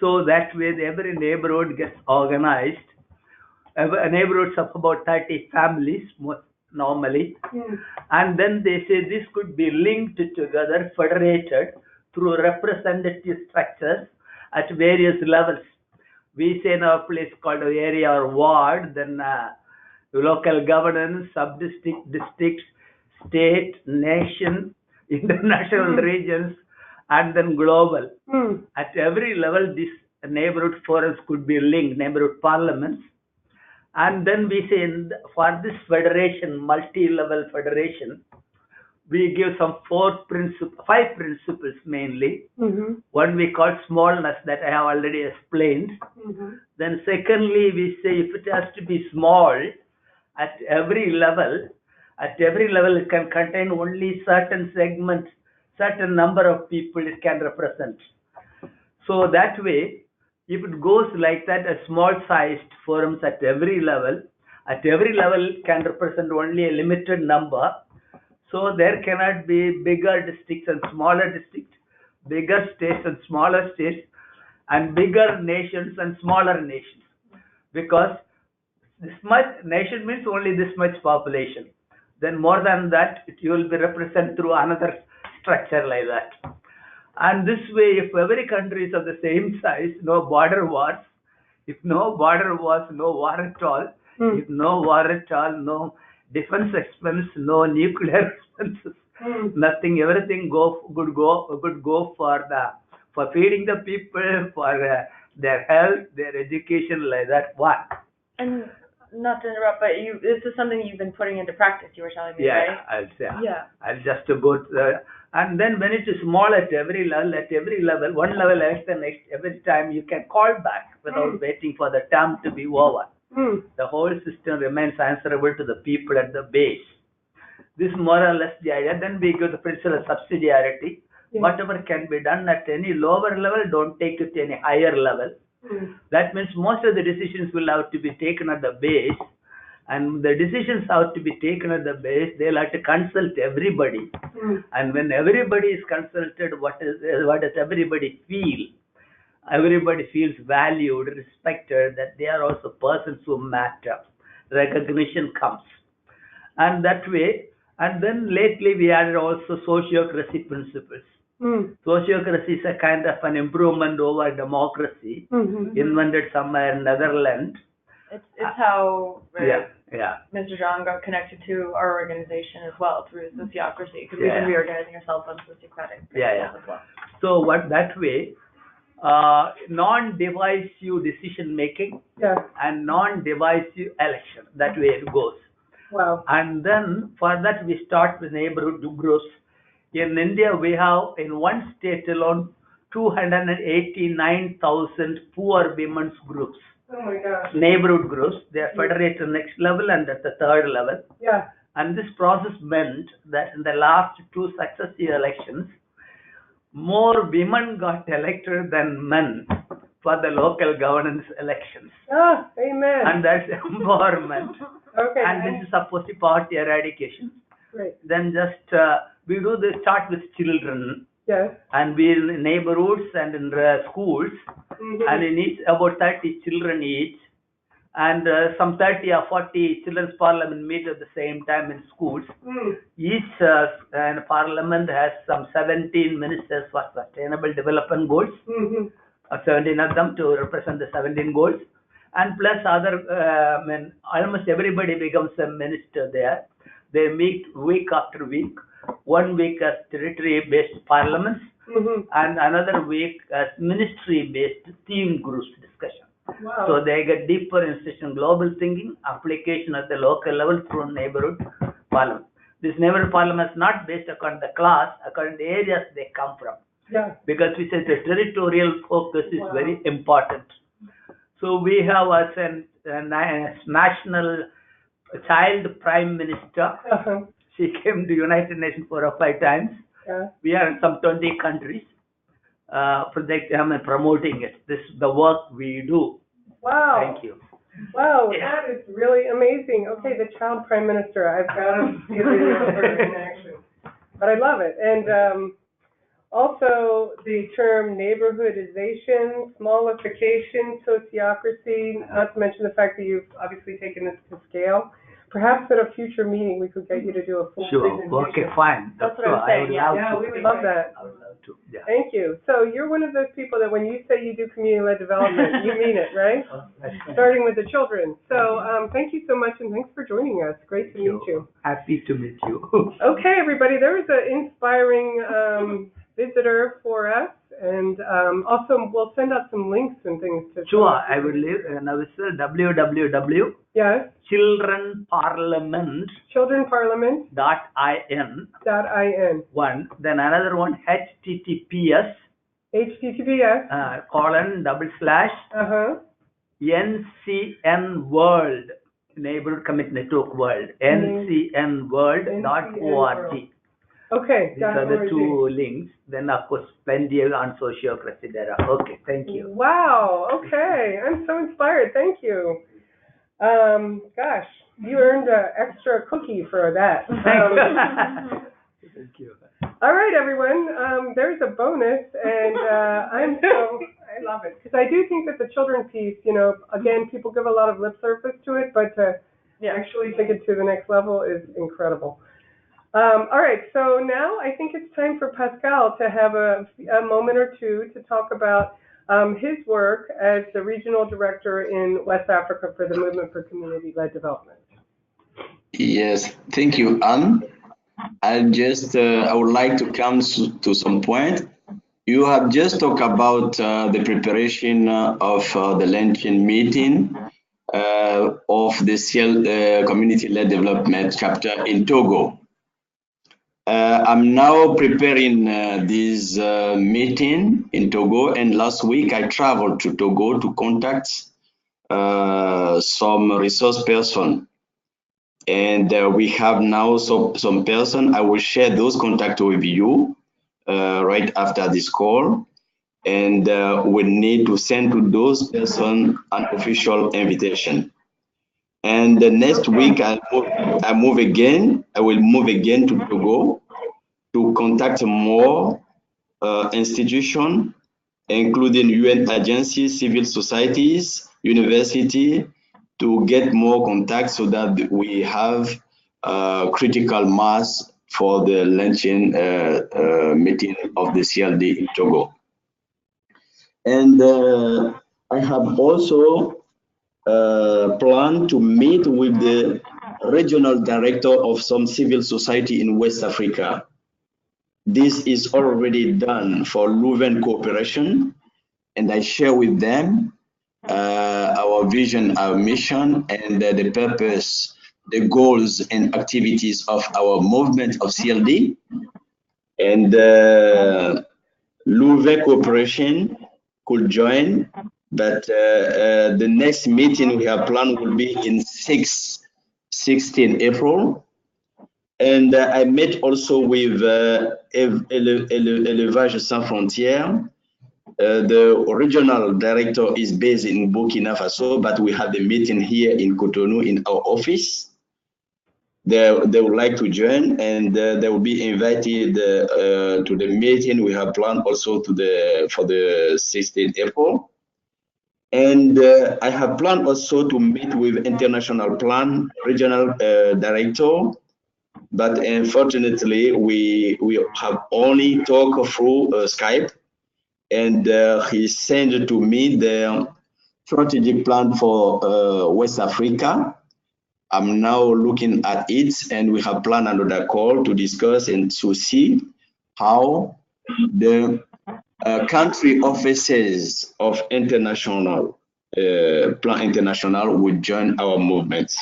So that way every neighborhood gets organized. Neighborhoods of about 30 families normally, and then they say this could be linked together, federated through representative structures at various levels. We say in our place called area or ward, then local governance, sub-district, districts, state, nation, international regions, and then global. At every level, these neighborhood forums could be linked, neighborhood parliaments. And then we say for this federation, multi-level federation, we give some five principles mainly. One we call smallness, that I have already explained. Then secondly, we say if it has to be small at every level it can contain only certain segments, certain number of people it can represent. So that way, if it goes like that, a small-sized forums at every level can represent only a limited number. So there cannot be bigger districts and smaller districts, bigger states and smaller states, and bigger nations and smaller nations. Because this much nation means only this much population. Then more than that, it will be represented through another structure like that. And this way, if every country is of the same size, no border wars. If no border wars, no war at all. If no war at all, no defense expense, no nuclear expenses, nothing. Everything could go for feeding the people, for their health, their education, like that. One. And not to interrupt, but this is something you've been putting into practice. You were telling me, right? I'll just go and then when it is small at every level, one level after the next, every time you can call back without waiting for the term to be over. The whole system remains answerable to the people at the base. This more or less the idea. Then we give the principle of subsidiarity. Whatever can be done at any lower level, don't take it to any higher level. That means most of the decisions will have to be taken at the base, and the decisions have to be taken at the base. They'll have to consult everybody, and when everybody is consulted, what does everybody feel? Everybody feels valued, respected, that they are also persons who matter. Recognition comes, and that way. And then lately we added also sociocracy principles. Sociocracy is a kind of an improvement over democracy, invented somewhere in Netherlands. It's how Mr. John got connected to our organization as well through Sociocracy, because we've been reorganizing ourselves on sociocratic principles as well. So what that way, non-divisive decision making and non-divisive election. That way it goes. Wow. And then for that we start with neighborhood groups. In India, we have in one state alone 289,000 poor women's groups. Oh my gosh. Neighborhood groups. They are federated next level and at the third level. Yeah. And this process meant that in the last two successive elections, more women got elected than men for the local governance elections. Ah, amen. And that's empowerment. Okay. And this is supposed to be poverty eradication. Right. Then just we do the start with children. Yes. And we in neighborhoods and in schools, and in each about 30 children each, and some 30 or 40 children's parliament meet at the same time in schools. Each parliament has some 17 ministers for sustainable development goals, 17 of them to represent the 17 goals, and plus other, almost everybody becomes a minister there. They meet week after week. 1 week as territory-based parliaments, and another week as ministry-based theme groups discussion. Wow. So they get deeper in global thinking, application at the local level through neighborhood parliament. This neighborhood parliament is not based according to the class, according to the areas they come from. Yeah. Because we say the territorial focus is very important. So we have as a national child prime minister. She came to United Nations 4 or 5 times. We are in some 20 countries promoting it. This is the work we do. Wow. Thank you. Wow, that is really amazing. Okay, the child prime minister. I've got to see a video of her in action. But I love it. And also the term neighborhoodization, smallification, sociocracy, not to mention the fact that you've obviously taken this to scale. Perhaps at a future meeting we could get you to do a full presentation. Okay, fine. That's what I'm saying. Yeah, we would love that. I would love to. Yeah. Thank you. So you're one of those people that when you say you do community-led development, you mean it, right? Starting with the children. So thank you so much, and thanks for joining us. Great to meet you. Happy to meet you. Okay, everybody. There was an inspiring visitor for us, and also we'll send out some links and things to. Sure, I will leave. And I will say www. Yes. Childrenparliament. Childrenparliament.in. One. Then another one, https. /NCN World. Neighborhood Commit Network World. ncnworld.org. Okay. These are the 2 links. Then, of course, plenty on sociocracy there. Okay, thank you. Wow. Okay. I'm so inspired. Thank you. Gosh, you earned an extra cookie for that. Thank you. All right, everyone. There's a bonus, and I love it because I do think that the children piece, again, people give a lot of lip service to it, but to actually take it to the next level is incredible. All right, so now I think it's time for Pascal to have a moment or two to talk about his work as the regional director in West Africa for the Movement for Community-Led Development. Yes, thank you, Anne. I would like to come to some point. You have just talked about the preparation of the luncheon meeting of the CLD Community-Led Development chapter in Togo. I'm now preparing this meeting in Togo, and last week I traveled to Togo to contact some resource person, and we have now some person. I will share those contacts with you right after this call, and we need to send to those person an official invitation. And the next week I will move again to Togo to contact more institutions, including UN agencies, civil societies, university, to get more contacts so that we have critical mass for the luncheon meeting of the CLD in Togo. And I have also plan to meet with the regional director of some civil society in West Africa. This is already done for Leuven Cooperation, and I share with them our vision, our mission, and the purpose, the goals and activities of our movement of CLD. And Leuven Cooperation could join, but the next meeting we have planned will be in 16 April. And I met also with Élevage Sans Frontières. The regional director is based in Burkina Faso, but we have the meeting here in Cotonou in our office. They would like to join, and they will be invited to the meeting we have planned also for the 16th April. And I have planned also to meet with international plan regional director, but unfortunately we have only talked through Skype, and he sent to me the strategic plan for West Africa. I'm now looking at it, and we have planned another call to discuss and to see how the country offices of international Plan International would join our movement.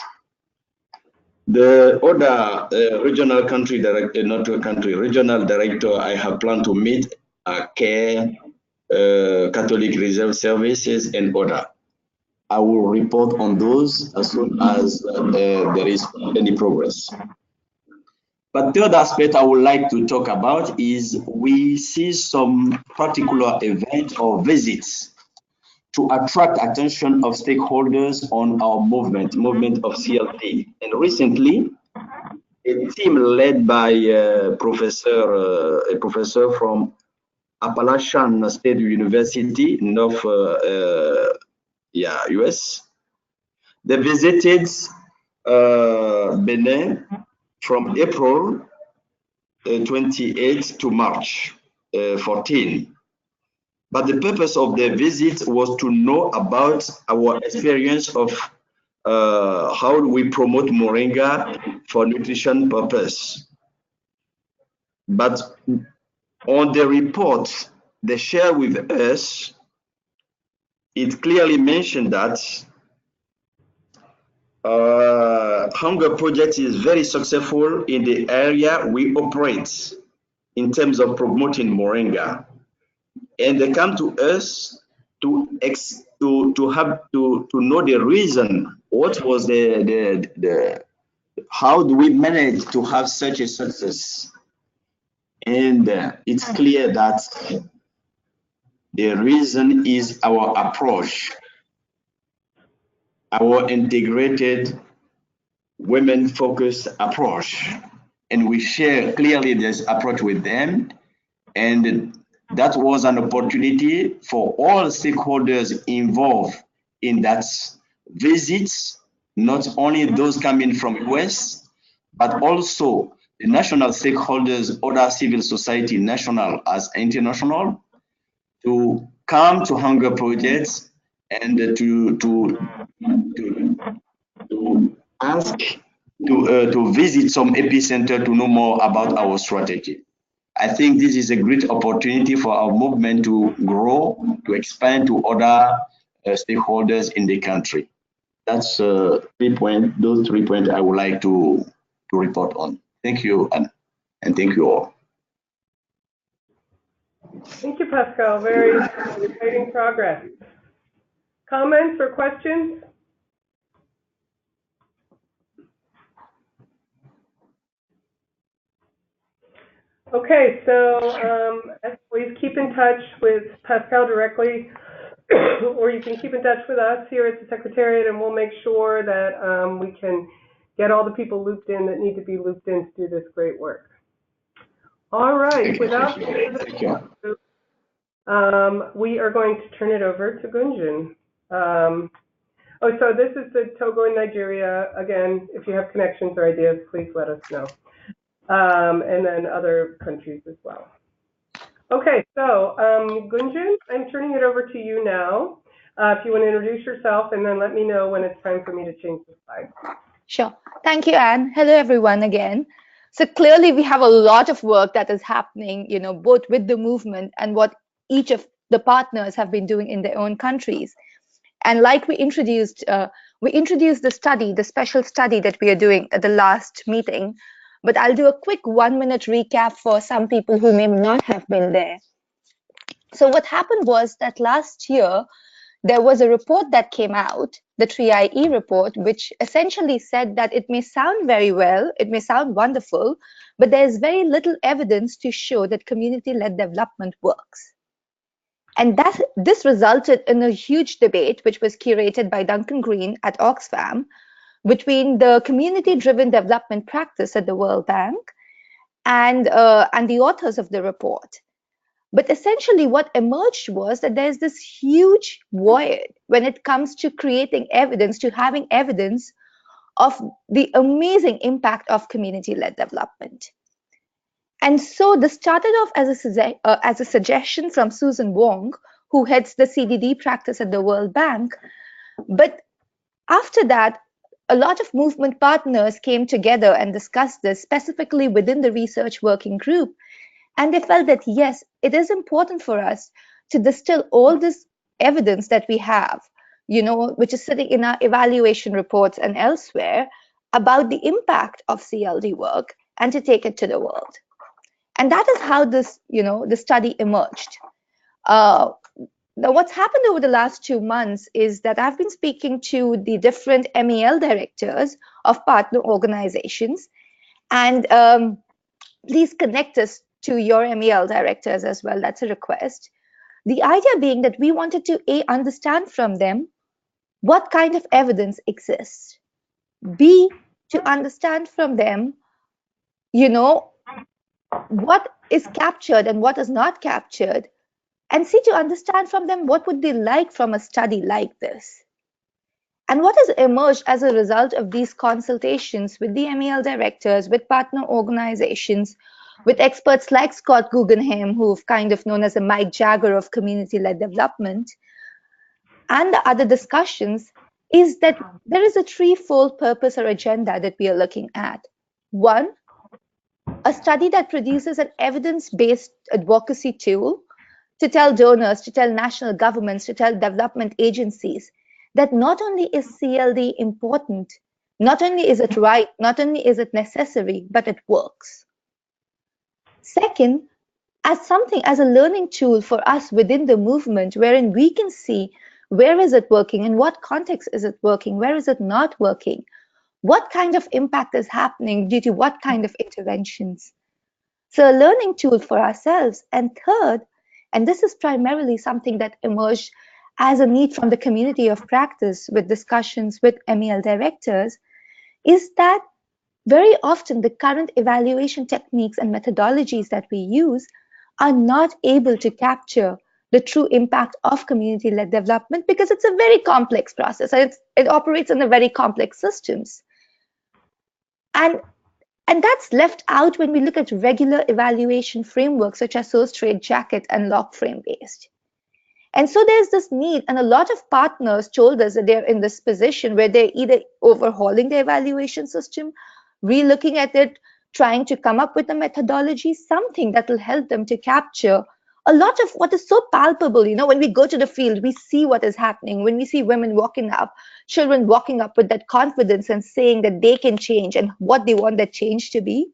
The other regional country director, regional director I have planned to meet are CARE, Catholic Reserve Services, and other. I will report on those as soon as there is any progress. But third aspect I would like to talk about is we see some particular events or visits to attract attention of stakeholders on our movement of CLD. And recently, a team led by a professor from Appalachian State University, North US, they visited Benin from April 28 to March 14. But the purpose of the visit was to know about our experience of how we promote moringa for nutrition purpose. But on the report they share with us, it clearly mentioned that Hunger Project is very successful in the area we operate in terms of promoting moringa. And they come to us to know the reason. What was how do we manage to have such a success? And it's clear that the reason is our approach, our integrated women-focused approach, and we share clearly this approach with them. And that was an opportunity for all stakeholders involved in that visit, not only those coming from US, but also the national stakeholders, other civil society, national as international, to come to Hunger Projects and to ask to visit some epicenter to know more about our strategy. I think this is a great opportunity for our movement to grow, to expand to other stakeholders in the country. That's 3 points. Those 3 points I would like to report on. Thank you, and thank you all. Thank you, Pascal. Very exciting progress. Comments or questions? Okay, so please keep in touch with Pascal directly, or you can keep in touch with us here at the Secretariat, and we'll make sure that we can get all the people looped in that need to be looped in to do this great work. All right, without further ado, we are going to turn it over to Gunjan. So this is the Togo and Nigeria. Again, if you have connections or ideas, please let us know. And then other countries as well. Okay, so Gunjan, I'm turning it over to you now. If you want to introduce yourself and then let me know when it's time for me to change the slide. Sure. Thank you, Anne. Hello, everyone, again. So clearly we have a lot of work that is happening, both with the movement and what each of the partners have been doing in their own countries. And like we introduced the study, the special study that we are doing at the last meeting, but I'll do a quick 1-minute recap for some people who may not have been there. So what happened was that last year, there was a report that came out, the 3IE report, which essentially said that it may sound very well, it may sound wonderful, but there's very little evidence to show that community-led development works. And this resulted in a huge debate, which was curated by Duncan Green at Oxfam, between the community-driven development practice at the World Bank and the authors of the report. But essentially what emerged was that there's this huge void when it comes to creating evidence, to having evidence of the amazing impact of community-led development. And so this started off as a suggestion from Susan Wong, who heads the CDD practice at the World Bank. But after that, a lot of movement partners came together and discussed this specifically within the research working group. And they felt that, yes, it is important for us to distill all this evidence that we have, which is sitting in our evaluation reports and elsewhere about the impact of CLD work and to take it to the world. And that is how this, the study emerged. Now, what's happened over the last 2 months is that I've been speaking to the different MEL directors of partner organizations, and please connect us to your MEL directors as well. That's a request. The idea being that we wanted to understand from them what kind of evidence exists. B, to understand from them, what is captured and what is not captured. And C, to understand from them what would they like from a study like this. And what has emerged as a result of these consultations with the MEL directors, with partner organizations, with experts like Scott Guggenheim, who've kind of known as a Mike Jagger of community-led development, and the other discussions, is that there is a threefold purpose or agenda that we are looking at. One, a study that produces an evidence-based advocacy tool to tell donors, to tell national governments, to tell development agencies that not only is CLD important, not only is it right, not only is it necessary, but it works. Second, as a learning tool for us within the movement, wherein we can see where is it working, in what context is it working, where is it not working, what kind of impact is happening due to what kind of interventions. So a learning tool for ourselves. And third, and this is primarily something that emerged as a need from the community of practice with discussions with MEL directors, is that very often the current evaluation techniques and methodologies that we use are not able to capture the true impact of community-led development because it's a very complex process. It operates in a very complex systems. And that's left out when we look at regular evaluation frameworks such as source trade jacket and log frame based. And so there's this need, and a lot of partners told us that they're in this position where they're either overhauling their evaluation system, relooking at it, trying to come up with a methodology, something that will help them to capture a lot of what is so palpable. When we go to the field, we see what is happening. When we see women walking up, children walking up with that confidence and saying that they can change and what they want that change to be.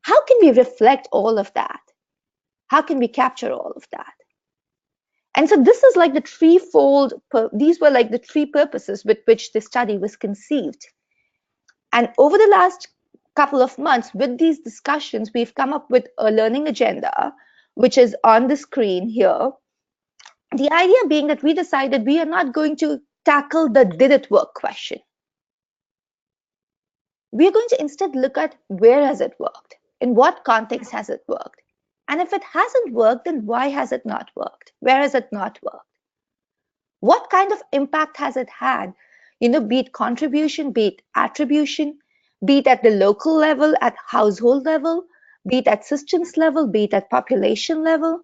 How can we reflect all of that? How can we capture all of that? And so this is like the threefold, these were like the three purposes with which the study was conceived. And over the last couple of months with these discussions, we've come up with a learning agenda, which is on the screen here. The idea being that we decided we are not going to tackle the did it work question. We are going to instead look at where has it worked? In what context has it worked? And if it hasn't worked, then why has it not worked? Where has it not worked? What kind of impact has it had? Be it contribution, be it attribution, be it at the local level, at household level, be it at systems level, be it at population level.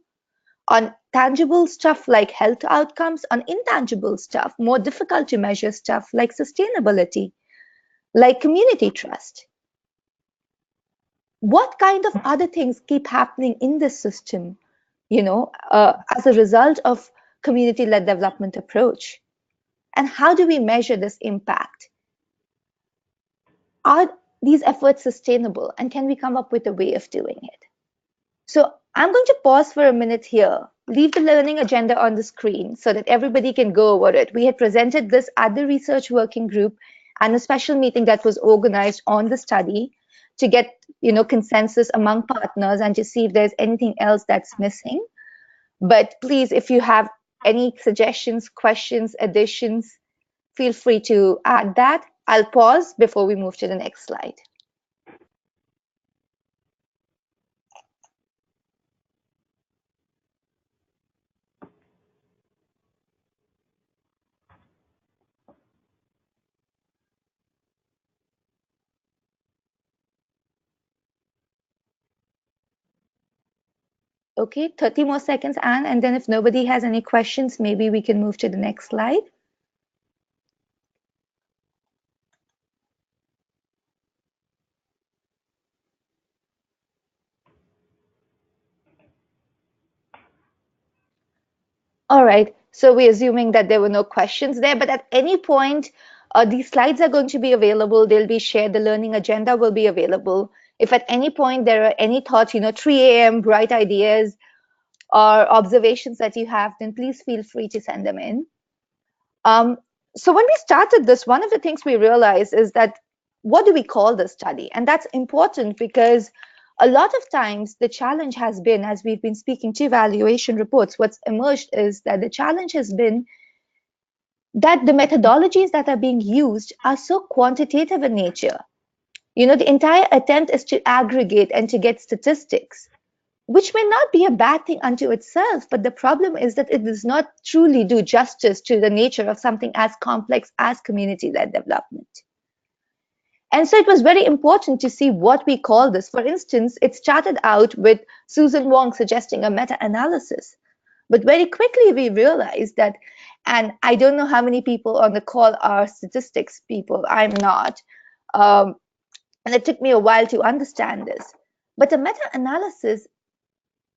on tangible stuff like health outcomes, on intangible stuff, more difficult to measure stuff like sustainability, like community trust. What kind of other things keep happening in this system, as a result of community-led development approach? And how do we measure this impact? Are these efforts sustainable, and can we come up with a way of doing it? So I'm going to pause for a minute here, leave the learning agenda on the screen so that everybody can go over it. We had presented this at the research working group and a special meeting that was organized on the study to get consensus among partners and to see if there's anything else that's missing. But please, if you have any suggestions, questions, additions, feel free to add that. I'll pause before we move to the next slide. Okay, 30 more seconds, Anne, and then if nobody has any questions, maybe we can move to the next slide. All right, so we're assuming that there were no questions there, but at any point, these slides are going to be available. They'll be shared. The learning agenda will be available. If at any point there are any thoughts, 3 a.m. bright ideas or observations that you have, then please feel free to send them in. So when we started this, one of the things we realized is that what do we call this study? And that's important because a lot of times the challenge has been, as we've been speaking to evaluation reports, what's emerged is that the challenge has been that the methodologies that are being used are so quantitative in nature. The entire attempt is to aggregate and to get statistics, which may not be a bad thing unto itself, but the problem is that it does not truly do justice to the nature of something as complex as community-led development. And so it was very important to see what we call this. For instance, it started out with Susan Wong suggesting a meta-analysis. But very quickly we realized that, and I don't know how many people on the call are statistics people, I'm not. And it took me a while to understand this. But a meta-analysis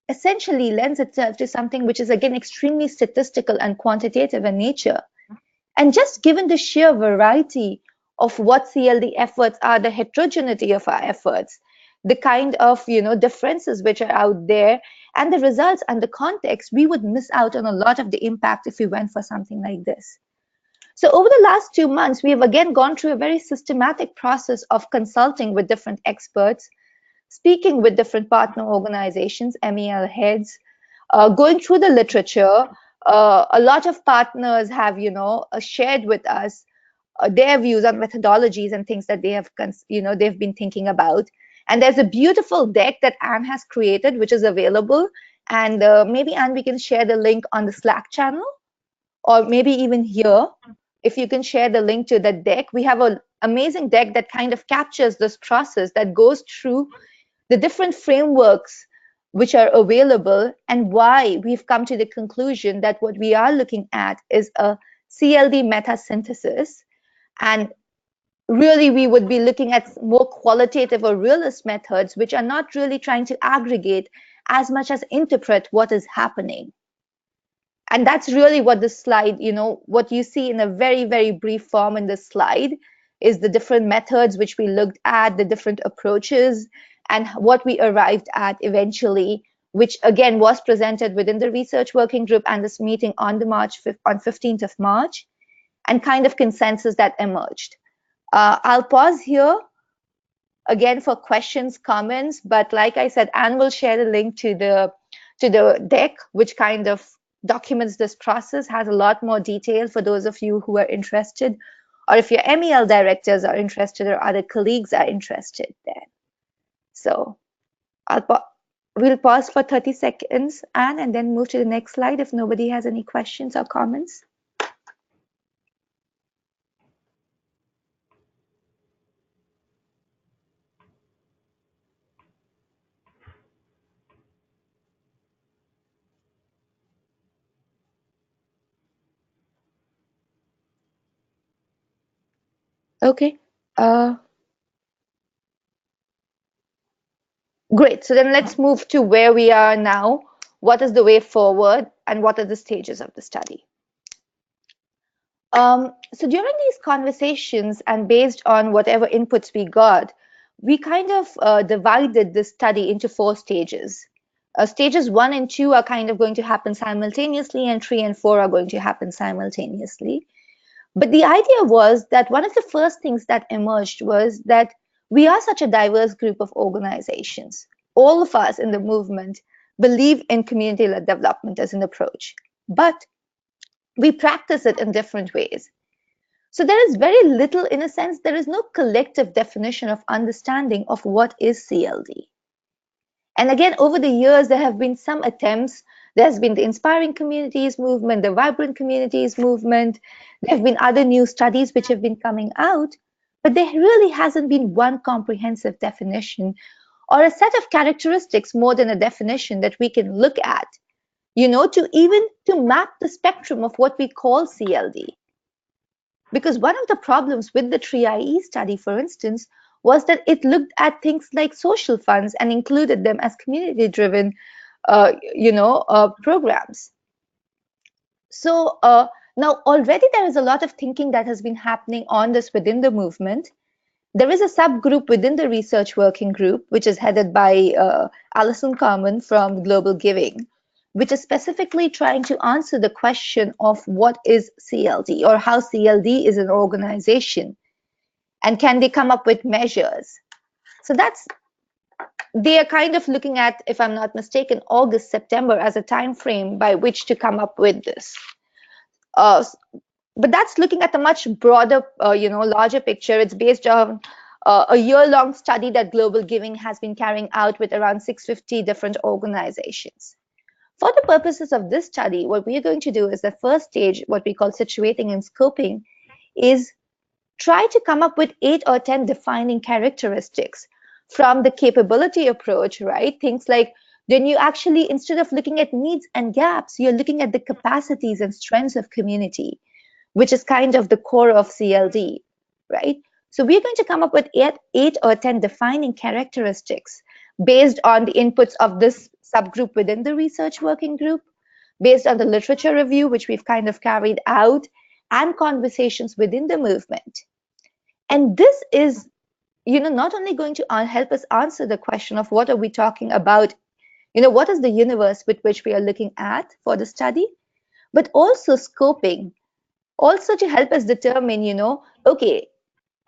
essentially lends itself to something which is, again, extremely statistical and quantitative in nature. And just given the sheer variety of what CLD efforts are, the heterogeneity of our efforts, the kind of differences which are out there, and the results and the context, we would miss out on a lot of the impact if we went for something like this. So over the last 2 months, we have again gone through a very systematic process of consulting with different experts, speaking with different partner organizations, MEL heads, going through the literature. A lot of partners have, shared with us their views on methodologies and things that they have, they've been thinking about. And there's a beautiful deck that Anne has created, which is available. And maybe, Anne, we can share the link on the Slack channel, or maybe even here, if you can share the link to the deck. We have an amazing deck that kind of captures this process, that goes through the different frameworks which are available and why we've come to the conclusion that what we are looking at is a CLD meta-synthesis. And really, we would be looking at more qualitative or realist methods, which are not really trying to aggregate as much as interpret what is happening. And that's really what this slide, what you see in a very, very brief form in this slide is the different methods which we looked at, the different approaches, and what we arrived at eventually, which again was presented within the research working group and this meeting on 15th of March, and kind of consensus that emerged. I'll pause here again for questions, comments, but like I said, Anne will share the link to the deck, which kind of documents this process, has a lot more detail for those of you who are interested, or if your MEL directors are interested or other colleagues are interested there. So we'll pause for 30 seconds, Anne, and then move to the next slide if nobody has any questions or comments. Okay. Great. So then let's move to where we are now. What is the way forward and what are the stages of the study? So during these conversations and based on whatever inputs we got, we kind of divided this study into 4 stages. Stages 1 and 2 are kind of going to happen simultaneously, and 3 and 4 are going to happen simultaneously. But the idea was that one of the first things that emerged was that we are such a diverse group of organizations. All of us in the movement believe in community-led development as an approach, but we practice it in different ways. So there is very little, in a sense, there is no collective definition of understanding of what is CLD. And again, over the years, there have been some attempts. There's been the Inspiring Communities movement, the Vibrant Communities movement. There have been other new studies which have been coming out, but there really hasn't been one comprehensive definition or a set of characteristics more than a definition that we can look at, to map the spectrum of what we call CLD. Because one of the problems with the TRIE study, for instance, was that it looked at things like social funds and included them as community-driven, programs. So now already there is a lot of thinking that has been happening on this within the movement. There is a subgroup within the research working group, which is headed by Alison Carman from Global Giving, which is specifically trying to answer the question of what is CLD or how CLD is an organization, and can they come up with measures. So they are kind of looking at, if I'm not mistaken, August, September as a time frame by which to come up with this. But that's looking at a much broader, larger picture. It's based on a year-long study that Global Giving has been carrying out with around 650 different organizations. For the purposes of this study, what we are going to do is the first stage, what we call situating and scoping, is try to come up with 8 or 10 defining characteristics from the capability approach, right? Things like then you actually, instead of looking at needs and gaps, you're looking at the capacities and strengths of community, which is kind of the core of CLD, right? So we're going to come up with 8 or 10 defining characteristics based on the inputs of this subgroup within the research working group, based on the literature review, which we've kind of carried out, and conversations within the movement. And this is, not only going to help us answer the question of what are we talking about, what is the universe with which we are looking at for the study, but also scoping, also to help us determine, okay,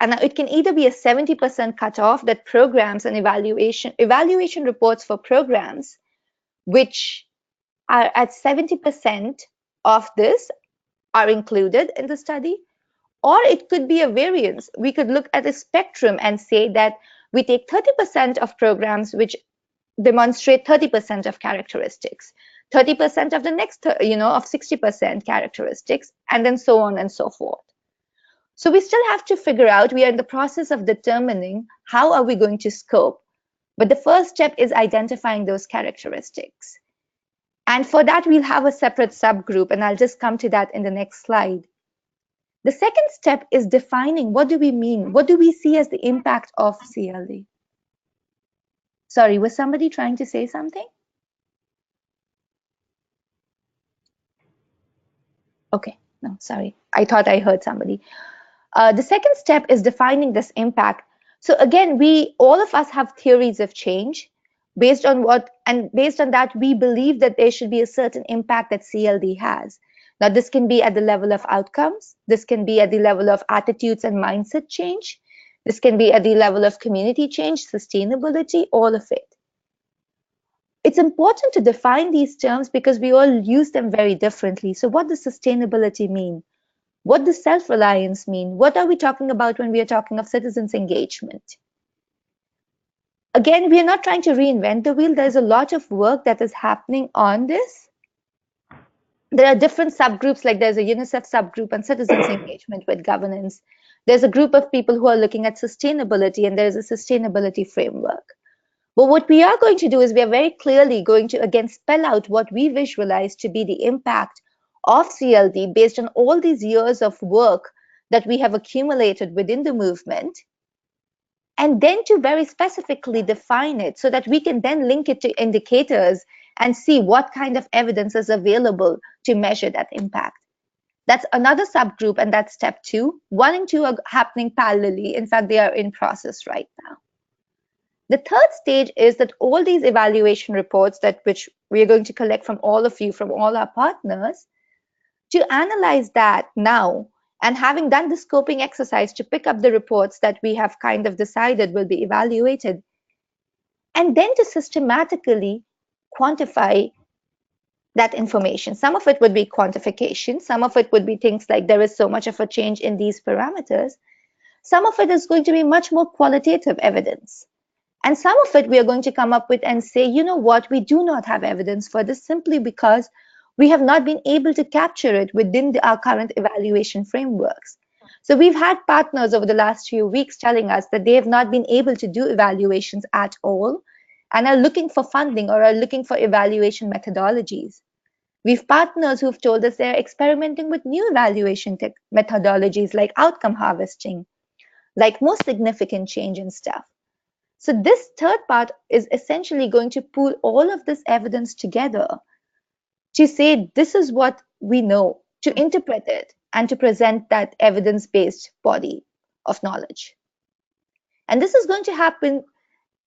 and it can either be a 70% cutoff that programs and evaluation reports for programs, which are at 70% of this are included in the study, or it could be a variance. We could look at a spectrum and say that we take 30% of programs which demonstrate 30% of characteristics, 30% of the next, of 60% characteristics, and then so on and so forth. So we still have to figure out, we are in the process of determining how are we going to scope. But the first step is identifying those characteristics. And for that, we'll have a separate subgroup, and I'll just come to that in the next slide. The second step is defining what do we mean? What do we see as the impact of CLD? Sorry, was somebody trying to say something? Okay, no, sorry. I thought I heard somebody. The second step is defining this impact. So again, all of us have theories of change based on based on that, we believe that there should be a certain impact that CLD has. Now, this can be at the level of outcomes. This can be at the level of attitudes and mindset change. This can be at the level of community change, sustainability, all of it. It's important to define these terms because we all use them very differently. So what does sustainability mean? What does self-reliance mean? What are we talking about when we are talking of citizens' engagement? Again, we are not trying to reinvent the wheel. There's a lot of work that is happening on this. There are different subgroups, like there's a UNICEF subgroup on citizens' engagement with governance. There's a group of people who are looking at sustainability, and there's a sustainability framework. But what we are going to do is we are very clearly going to, again, spell out what we visualize to be the impact of CLD based on all these years of work that we have accumulated within the movement, and then to very specifically define it so that we can then link it to indicators and see what kind of evidence is available to measure that impact. That's another subgroup, and that's step 2. 1 and 2 are happening parallelly. In fact, they are in process right now. The third stage is that all these evaluation reports which we are going to collect from all of you, from all our partners, to analyze that now, and having done the scoping exercise to pick up the reports that we have kind of decided will be evaluated, and then to systematically quantify that information. Some of it would be quantification, some of it would be things like there is so much of a change in these parameters, some of it is going to be much more qualitative evidence. And some of it we are going to come up with and say, you know what, we do not have evidence for this simply because we have not been able to capture it within our current evaluation frameworks. So we've had partners over the last few weeks telling us that they have not been able to do evaluations at all and are looking for funding or are looking for evaluation methodologies. We've partners who've told us they're experimenting with new evaluation methodologies like outcome harvesting, like more significant change and stuff. So this third part is essentially going to pool all of this evidence together to say this is what we know, to interpret it, and to present that evidence-based body of knowledge. And this is going to happen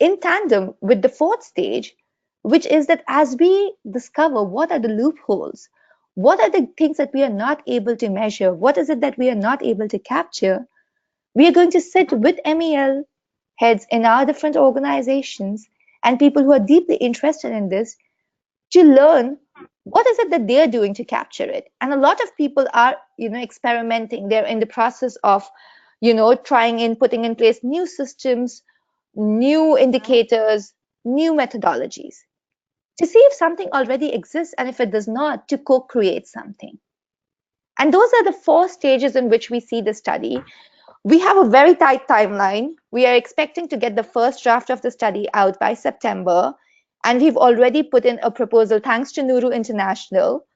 in tandem with the fourth stage, which is that as we discover what are the loopholes, what are the things that we are not able to measure, what is it that we are not able to capture, we are going to sit with MEL heads in our different organizations and people who are deeply interested in this to learn what is it that they're doing to capture it. And a lot of people are, experimenting. They're in the process of, putting in place new systems, new indicators, new methodologies to see if something already exists, and if it does not, to co-create something. And those are the 4 stages in which we see the study. We have a very tight timeline. We are expecting to get the first draft of the study out by September, and we've already put in a proposal thanks to Nuru International.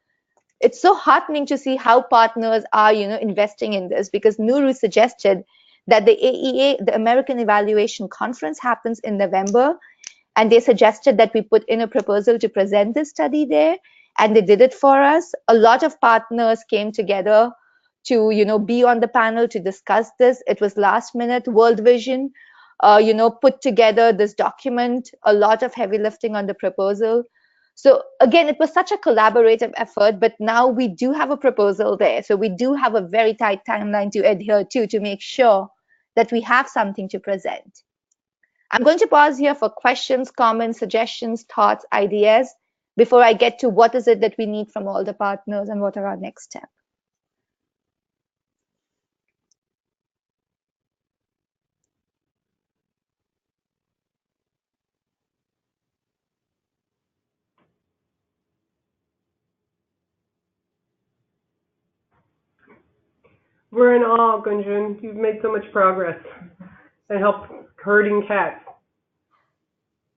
It's so heartening to see how partners are, investing in this, because Nuru suggested that the AEA, the American Evaluation Conference, happens in November, and they suggested that we put in a proposal to present this study there, and they did it for us. A lot of partners came together to be on the panel to discuss this. It was last minute. World Vision put together this document, a lot of heavy lifting on the proposal. So again, it was such a collaborative effort, but now we do have a proposal there. So we do have a very tight timeline to adhere to make sure that we have something to present. I'm going to pause here for questions, comments, suggestions, thoughts, ideas before I get to what is it that we need from all the partners and what are our next steps. We're in awe, Gunjan. You've made so much progress and helped herding cats.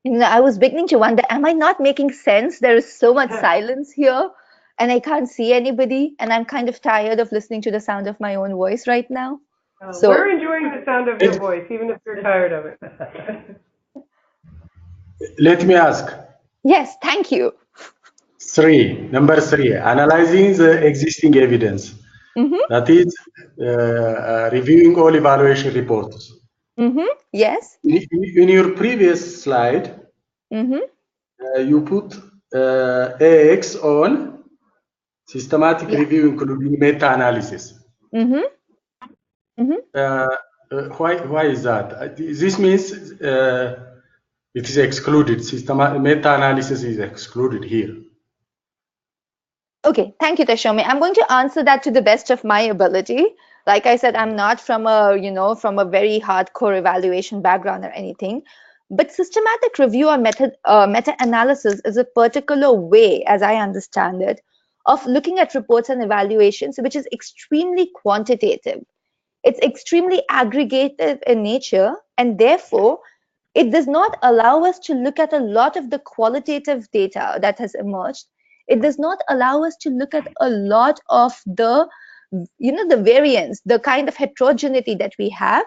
I was beginning to wonder, am I not making sense? There is so much silence here and I can't see anybody, and I'm kind of tired of listening to the sound of my own voice right now. So we're enjoying the sound of your voice, even if you're tired of it. Let me ask. Yes, thank you. Number 3, analyzing the existing evidence. That is reviewing all evaluation reports. Yes. In your previous slide, you put AX on systematic review, including meta-analysis. Why is that? This means it is excluded. Meta-analysis is excluded here. Okay, thank you, Tashomi. I'm going to answer that to the best of my ability. Like I said, I'm not from a, from a very hardcore evaluation background or anything. But systematic review or meta-analysis is a particular way, as I understand it, of looking at reports and evaluations, which is extremely quantitative. It's extremely aggregative in nature, and therefore, it does not allow us to look at a lot of the qualitative data that has emerged. It does not allow us to look at a lot of the the variance, the kind of heterogeneity that we have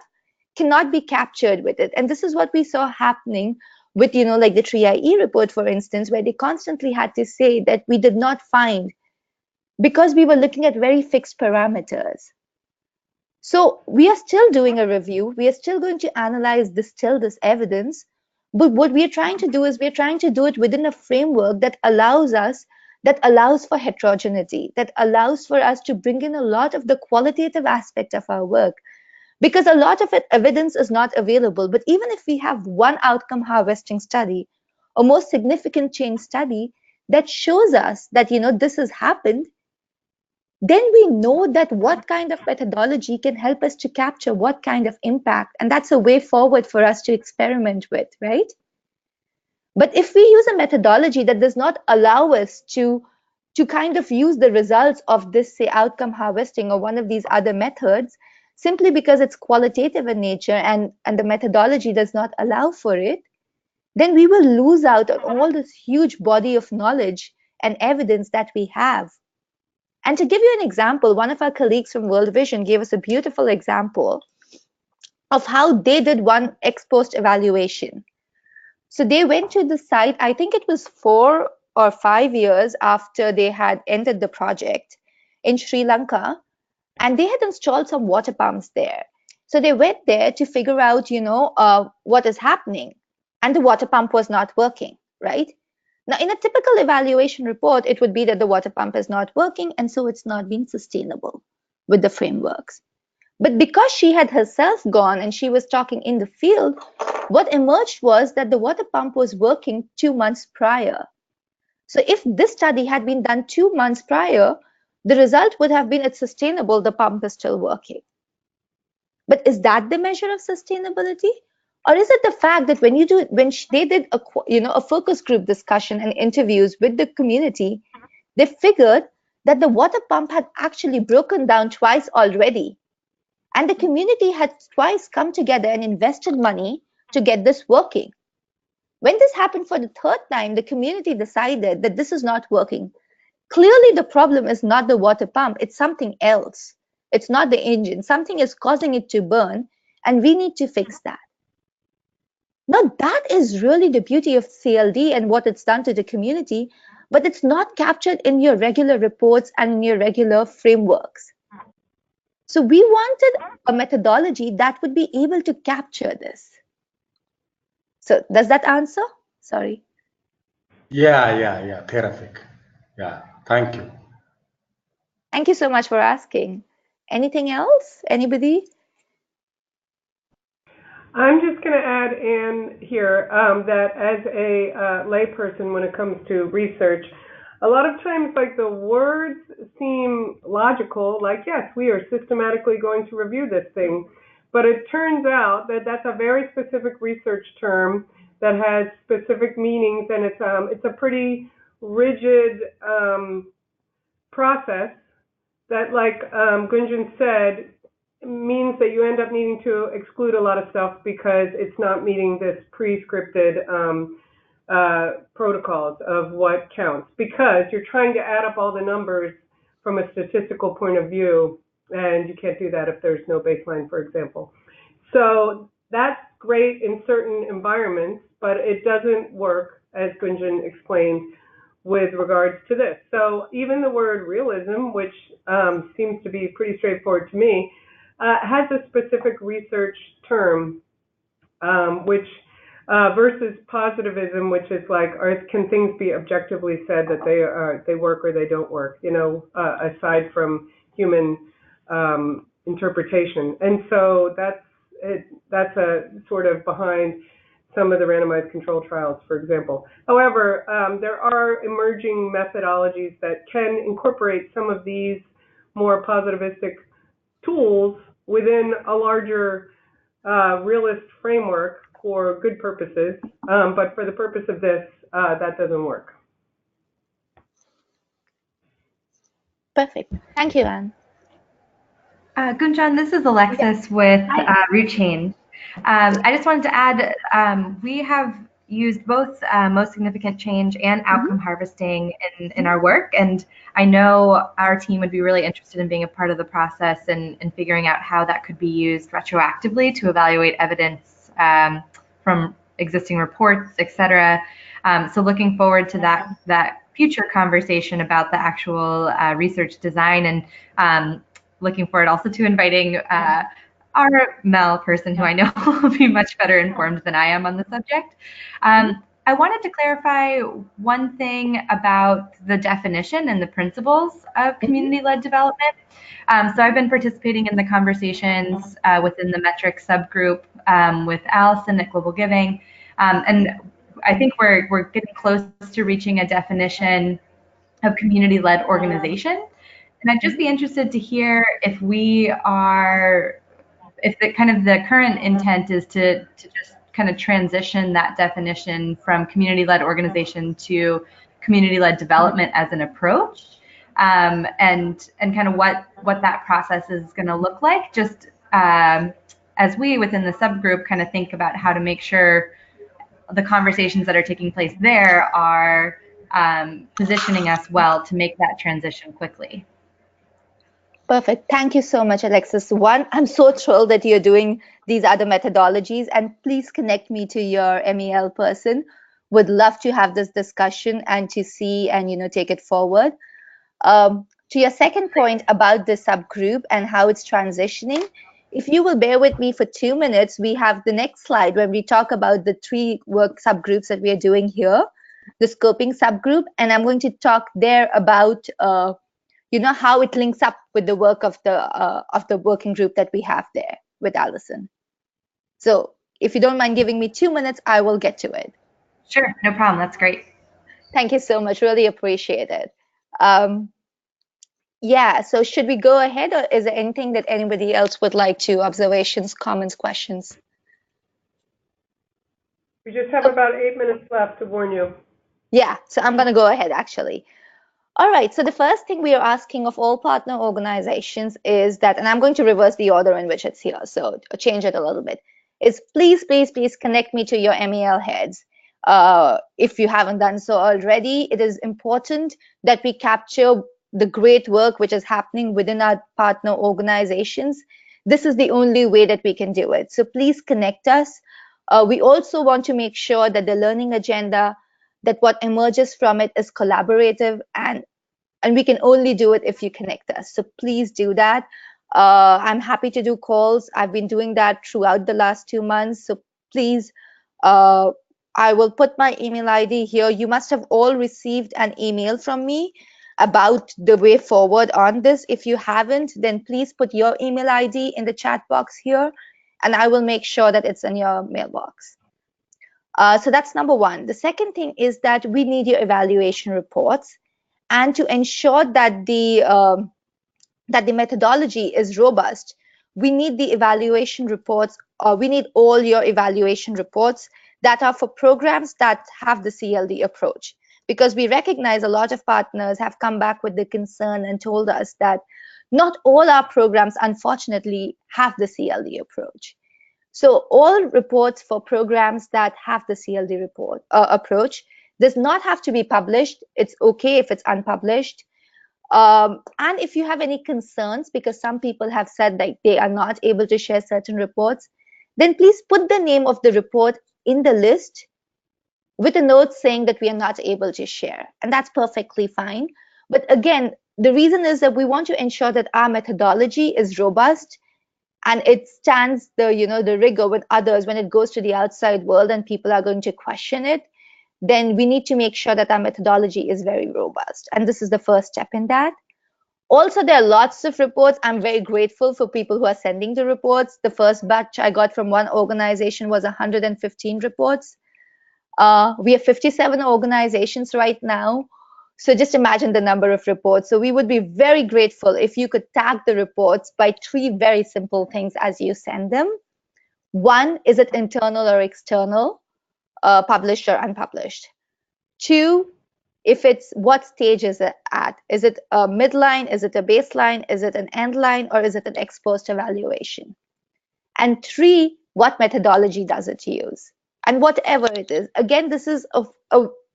cannot be captured with it. And this is what we saw happening with, like the TRIE report, for instance, where they constantly had to say that we did not find, because we were looking at very fixed parameters. So we are still doing a review. We are still going to analyze, distill this evidence. But what we are trying to do is we're trying to do it within a framework that allows for heterogeneity, that allows for us to bring in a lot of the qualitative aspect of our work. Because a lot of evidence is not available. But even if we have one outcome harvesting study, a more significant change study that shows us that, this has happened, then we know that what kind of methodology can help us to capture what kind of impact. And that's a way forward for us to experiment with, right? But if we use a methodology that does not allow us to kind of use the results of this, say, outcome harvesting or one of these other methods, simply because it's qualitative in nature and the methodology does not allow for it, then we will lose out on all this huge body of knowledge and evidence that we have. And to give you an example, one of our colleagues from World Vision gave us a beautiful example of how they did one ex post evaluation. So they went to the site, I think it was 4 or 5 years after they had ended the project in Sri Lanka, and they had installed some water pumps there. So they went there to figure out, what is happening. And the water pump was not working, right? Now, in a typical evaluation report, it would be that the water pump is not working, and so it's not been sustainable with the frameworks. But because she had herself gone and she was talking in the field, what emerged was that the water pump was working 2 months prior. So if this study had been done 2 months prior, the result would have been it's sustainable, the pump is still working. But is that the measure of sustainability? Or is it the fact that when they did a focus group discussion and interviews with the community, they figured that the water pump had actually broken down twice already. And the community had twice come together and invested money to get this working. When this happened for the 3rd time, the community decided that this is not working. Clearly, the problem is not the water pump, it's something else. It's not the engine. Something is causing it to burn, and we need to fix that. Now, that is really the beauty of CLD and what it's done to the community, but it's not captured in your regular reports and in your regular frameworks. So we wanted a methodology that would be able to capture this. So does that answer? Sorry. Yeah. Terrific. Yeah. Thank you. Thank you so much for asking. Anything else? Anybody? I'm just going to add in here that as a layperson, when it comes to research, a lot of times, like, the words seem logical, like, yes, we are systematically going to review this thing. But it turns out that that's a very specific research term that has specific meanings, and it's a pretty rigid process that, like Gunjan said, means that you end up needing to exclude a lot of stuff because it's not meeting this pre-scripted protocols of what counts, because you're trying to add up all the numbers from a statistical point of view, and you can't do that if there's no baseline, for example. So that's great in certain environments, but it doesn't work, as Gunjan explained, with regards to this. So even the word realism, which seems to be pretty straightforward to me, has a specific research term, which versus positivism, which is like, can things be objectively said that they work or they don't work, aside from human interpretation. And so that's a sort of behind some of the randomized control trials, for example. However, there are emerging methodologies that can incorporate some of these more positivistic tools within a larger realist framework for good purposes, but for the purpose of this, that doesn't work. Perfect. Thank you, Anne. Gunjan, this is Alexis with Root Change. I just wanted to add, we have, used both most significant change and outcome harvesting in our work, and I know our team would be really interested in being a part of the process and figuring out how that could be used retroactively to evaluate evidence from existing reports, etc. So looking forward to that future conversation about the actual research design, and looking forward also to inviting our Mel person, who I know will be much better informed than I am on the subject. I wanted to clarify one thing about the definition and the principles of community-led development. So I've been participating in the conversations within the metrics subgroup with Allison at Global Giving, and I think we're getting close to reaching a definition of community-led organization. And I'd just be interested to hear if the current intent is to just kind of transition that definition from community-led organization to community-led development as an approach, and kind of what that process is going to look like, just as we within the subgroup kind of think about how to make sure the conversations that are taking place there are positioning us well to make that transition quickly. Perfect. Thank you so much, Alexis. One, I'm so thrilled that you're doing these other methodologies, and please connect me to your MEL person. Would love to have this discussion and to see and take it forward. To your second point about the subgroup and how it's transitioning, if you will bear with me for 2 minutes, we have the next slide when we talk about the 3 work subgroups that we are doing here, the scoping subgroup, and I'm going to talk there about how it links up with the work of the working group that we have there with Allison. So if you don't mind giving me 2 minutes, I will get to it. Sure, no problem. That's great. Thank you so much. Really appreciate it. Yeah, so should we go ahead, or is there anything that anybody else would like to, observations, comments, questions? We just have about 8 minutes left to warn you. Yeah, so I'm going to go ahead actually. All right, so the first thing we are asking of all partner organizations is that, and I'm going to reverse the order in which it's here, so change it a little bit, is please, please, please connect me to your MEL heads. If you haven't done so already, it is important that we capture the great work which is happening within our partner organizations. This is the only way that we can do it. So please connect us. We also want to make sure that the learning agenda, that what emerges from it is collaborative, and we can only do it if you connect us. So please do that. I'm happy to do calls. I've been doing that throughout the last 2 months. So please, I will put my email ID here. You must have all received an email from me about the way forward on this. If you haven't, then please put your email ID in the chat box here, and I will make sure that it's in your mailbox. So that's number one. The second thing is that we need your evaluation reports, and to ensure that the methodology is robust, we need the evaluation reports, or we need all your evaluation reports that are for programs that have the CLD approach, because we recognize a lot of partners have come back with the concern and told us that not all our programs, unfortunately, have the CLD approach. So all reports for programs that have the CLD approach does not have to be published. It's okay if it's unpublished. And if you have any concerns, because some people have said that they are not able to share certain reports, then please put the name of the report in the list with a note saying that we are not able to share. And that's perfectly fine. But again, the reason is that we want to ensure that our methodology is robust and it stands the rigor with others when it goes to the outside world and people are going to question it. Then we need to make sure that our methodology is very robust. And this is the first step in that. Also, there are lots of reports. I'm very grateful for people who are sending the reports. The first batch I got from one organization was 115 reports. We have 57 organizations right now. So just imagine the number of reports. So we would be very grateful if you could tag the reports by 3 very simple things as you send them. 1, is it internal or external, published or unpublished? 2, if it's, what stage is it at? Is it a midline? Is it a baseline? Is it an end line? Or is it an ex post evaluation? And 3, what methodology does it use? and whatever it is. Again, this is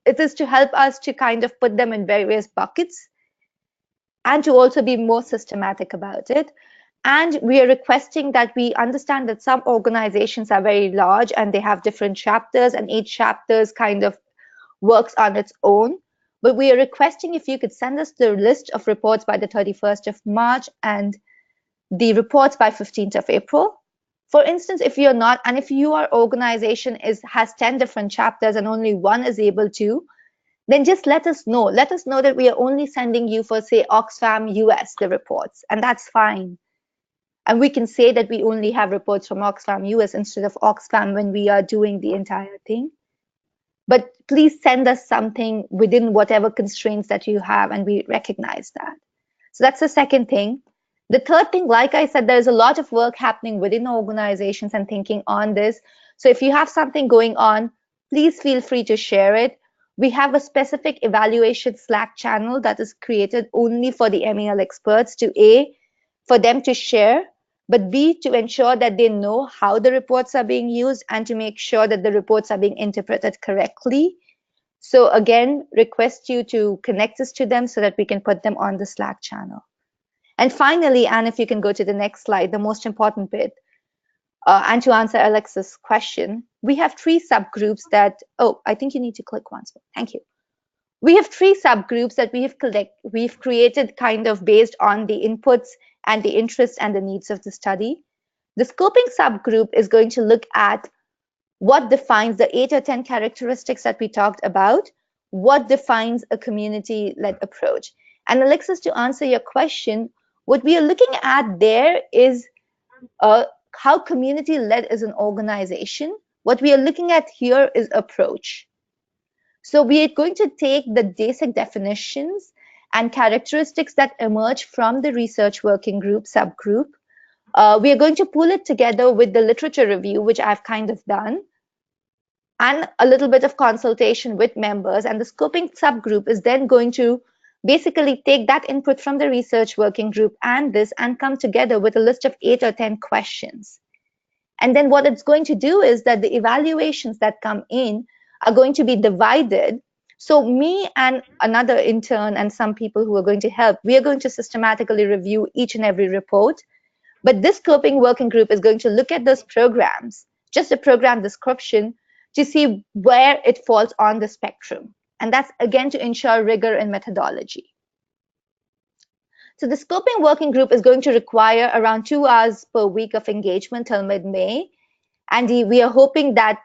it is to help us to kind of put them in various buckets and to also be more systematic about it. And we are requesting that we understand that some organizations are very large and they have different chapters, and each chapter kind of works on its own. But we are requesting if you could send us the list of reports by the 31st of March and the reports by 15th of April. For instance, if you're not, and if your organization has 10 different chapters and only one is able to, then just let us know. Let us know that we are only sending you for, say, Oxfam US, the reports, and that's fine. And we can say that we only have reports from Oxfam US instead of Oxfam when we are doing the entire thing. But please send us something within whatever constraints that you have, and we recognize that. So that's the second thing. The third thing, like I said, there's a lot of work happening within organizations and thinking on this. So if you have something going on, please feel free to share it. We have a specific evaluation Slack channel that is created only for the MEL experts to A, for them to share, but B, to ensure that they know how the reports are being used and to make sure that the reports are being interpreted correctly. So again, request you to connect us to them so that we can put them on the Slack channel. And finally, Anne, if you can go to the next slide, the most important bit, and to answer Alex's question, we have 3 subgroups that, oh, I think you need to click once more. Thank you. We have 3 subgroups that we've created kind of based on the inputs and the interests and the needs of the study. The scoping subgroup is going to look at what defines the 8 or 10 characteristics that we talked about, what defines a community-led approach. And Alexis, to answer your question, what we are looking at there is how community-led is an organization. What we are looking at here is approach. So we are going to take the basic definitions and characteristics that emerge from the research working group subgroup. We are going to pull it together with the literature review, which I've kind of done, and a little bit of consultation with members. And the scoping subgroup is then going to basically take that input from the research working group and come together with a list of 8 or 10 questions. And then what it's going to do is that the evaluations that come in are going to be divided. So me and another intern and some people who are going to help, we are going to systematically review each and every report. But this scoping working group is going to look at those programs, just the program description, to see where it falls on the spectrum. And that's again to ensure rigor in methodology. So the scoping working group is going to require around 2 hours per week of engagement till mid-May. And we are hoping that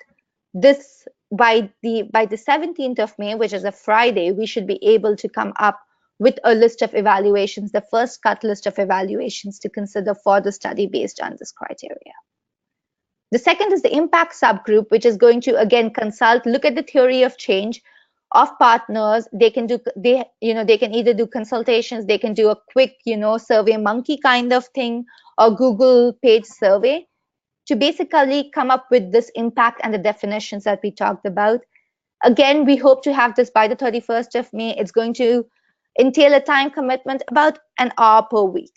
this by the 17th of May, which is a Friday, we should be able to come up with a list of evaluations, the first cut list of evaluations to consider for the study based on this criteria. The second is the impact subgroup, which is going to again consult, look at the theory of change of partners. They can do, they can either do consultations, they can do a quick, survey monkey kind of thing, or Google page survey, to basically come up with this impact and the definitions that we talked about. Again, we hope to have this by the 31st of May. It's going to entail a time commitment about an hour per week.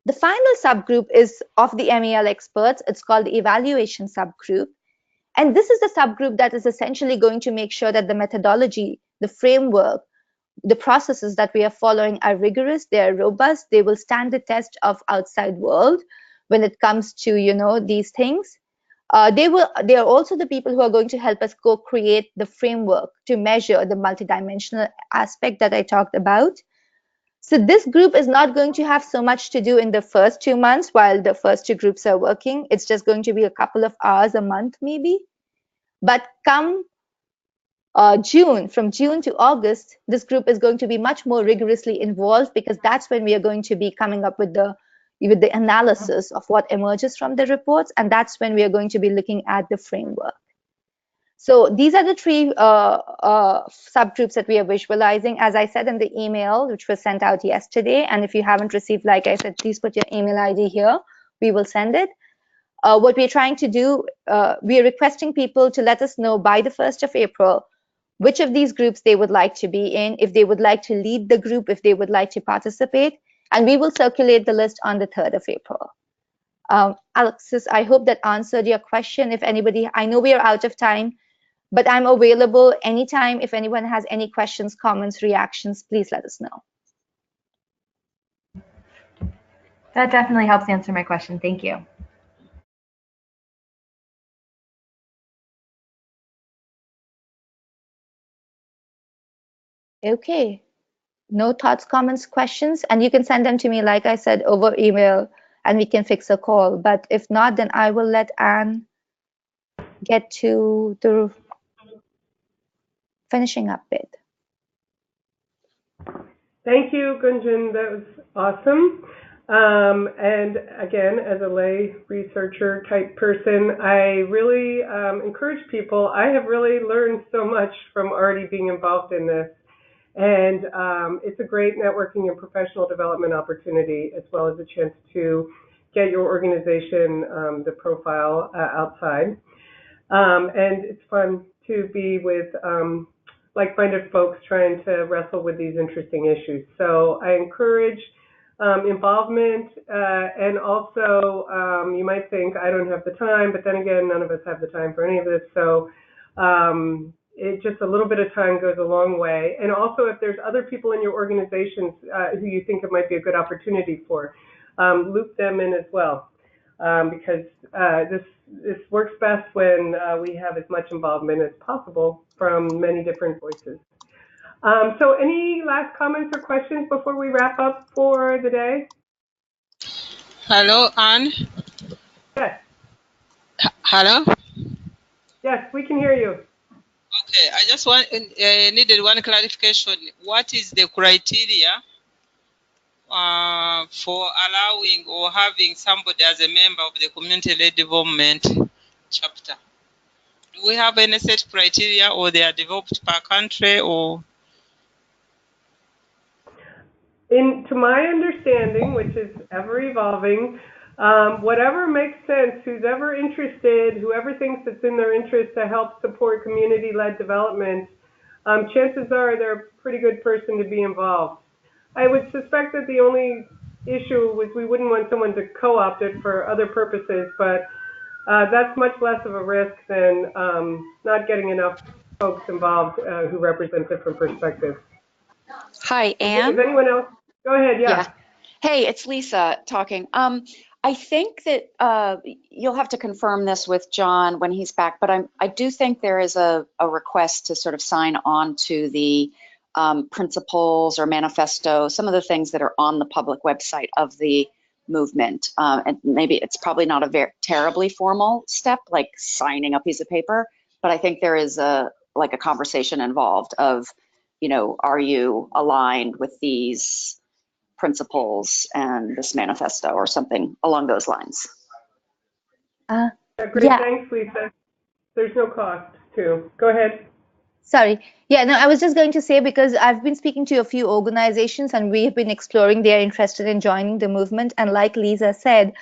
The final subgroup is of the MEL experts. It's called the evaluation subgroup. And this is the subgroup that is essentially going to make sure that the methodology, the framework, the processes that we are following are rigorous, they are robust, they will stand the test of outside world when it comes to, these things. They are also the people who are going to help us co-create the framework to measure the multidimensional aspect that I talked about. So this group is not going to have so much to do in the first 2 months while the first 2 groups are working. It's just going to be a couple of hours a month maybe. But come June, from June to August, this group is going to be much more rigorously involved, because that's when we are going to be coming up with the analysis of what emerges from the reports, and that's when we are going to be looking at the framework. So these are the 3 subgroups that we are visualizing, as I said in the email, which was sent out yesterday. And if you haven't received, like I said, please put your email ID here. We will send it. What we're trying to do, we are requesting people to let us know by the 1st of April which of these groups they would like to be in, if they would like to lead the group, if they would like to participate, and we will circulate the list on the 3rd of April. Alexis, I hope that answered your question. If anybody, I know we are out of time, but I'm available anytime. If anyone has any questions, comments, reactions, please let us know. That definitely helps answer my question. Thank you. Okay. No thoughts, comments, questions, and you can send them to me, like I said, over email, and we can fix a call. But if not, then I will let Anne get to the finishing up bit. Thank you, Gunjan. That was awesome. And again, as a lay researcher type person, I really encourage people. I have really learned so much from already being involved in this. And it's a great networking and professional development opportunity, as well as a chance to get your organization the profile outside. And it's fun to be with like-minded folks trying to wrestle with these interesting issues. So I encourage involvement, and also you might think I don't have the time, but then again, none of us have the time for any of this. So it just a little bit of time goes a long way. And also, if there's other people in your organizations who you think it might be a good opportunity for, loop them in as well, because this works best when we have as much involvement as possible from many different voices. So any last comments or questions before we wrap up for the day? Hello, Anne. Yes. Hello. Yes, we can hear you. Okay, I just needed one clarification. What is the criteria for allowing or having somebody as a member of the community-led development chapter? Do we have any set criteria, or they are developed per country, or? To my understanding, which is ever evolving, whatever makes sense, who's ever interested, whoever thinks it's in their interest to help support community-led development, chances are they're a pretty good person to be involved. I would suspect that the only issue was we wouldn't want someone to co-opt it for other purposes, but that's much less of a risk than not getting enough folks involved who represent different perspectives. Hi, Ann. Is anyone else? Go ahead, yeah. Hey, it's Lisa talking. I think that you'll have to confirm this with John when he's back, but I do think there is a request to sort of sign on to the principles or manifesto, some of the things that are on the public website of the movement. And maybe it's probably not a very terribly formal step, like signing a piece of paper, but I think there is a conversation involved of, are you aligned with these principles and this manifesto or something along those lines? Great, thanks, Lisa. There's no cost to. Go ahead. Sorry. Yeah, no, I was just going to say, because I've been speaking to a few organizations and we have been exploring they're interested in joining the movement. And like Lisa said,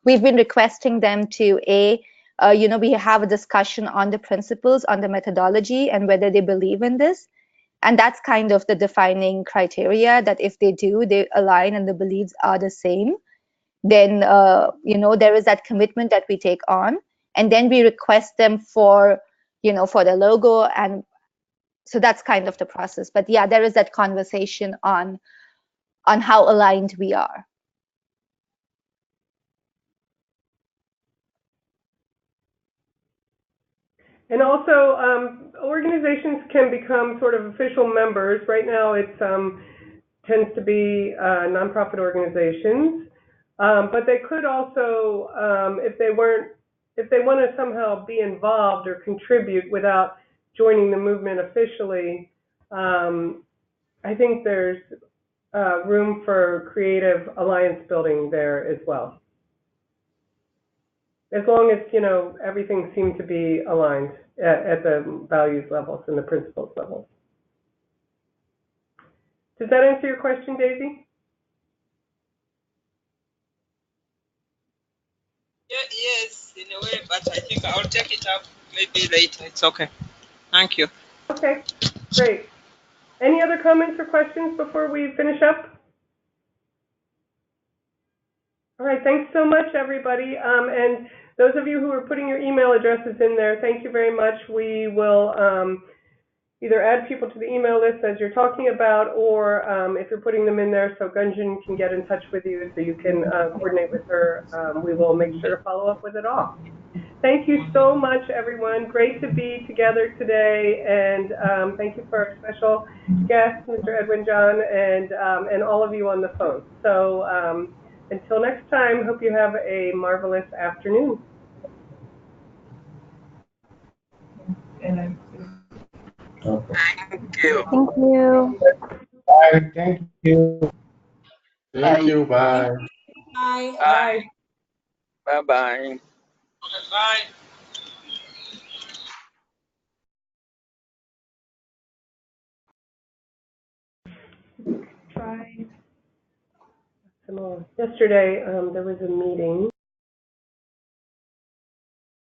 we've been requesting them to, we have a discussion on the principles, on the methodology, and whether they believe in this. And that's kind of the defining criteria, that if they do, they align and the beliefs are the same, then, there is that commitment that we take on. And then we request them for, for the logo. And so that's kind of the process. But yeah, there is that conversation on how aligned we are. And also, organizations can become sort of official members. Right now, it tends to be nonprofit organizations, but they could also, if they want to somehow be involved or contribute without joining the movement officially, I think there's room for creative alliance building there as well. As long as, everything seems to be aligned at the values levels and the principles levels. Does that answer your question, Daisy? Yeah, yes, in a way, but I think I'll take it up maybe later. It's okay. Thank you. Okay, great. Any other comments or questions before we finish up? All right, thanks so much, everybody. And those of you who are putting your email addresses in there, thank you very much. We will either add people to the email list as you're talking about, or if you're putting them in there so Gunjan can get in touch with you so you can coordinate with her, we will make sure to follow up with it all. Thank you so much, everyone. Great to be together today, and thank you for our special guest, Mr. Edwin John, and all of you on the phone. So until next time, hope you have a marvelous afternoon. Thank you. Thank you. Bye. Thank you. Thank you. Bye. Bye. Bye. Bye-bye. Bye. Try. Yesterday, there was a meeting.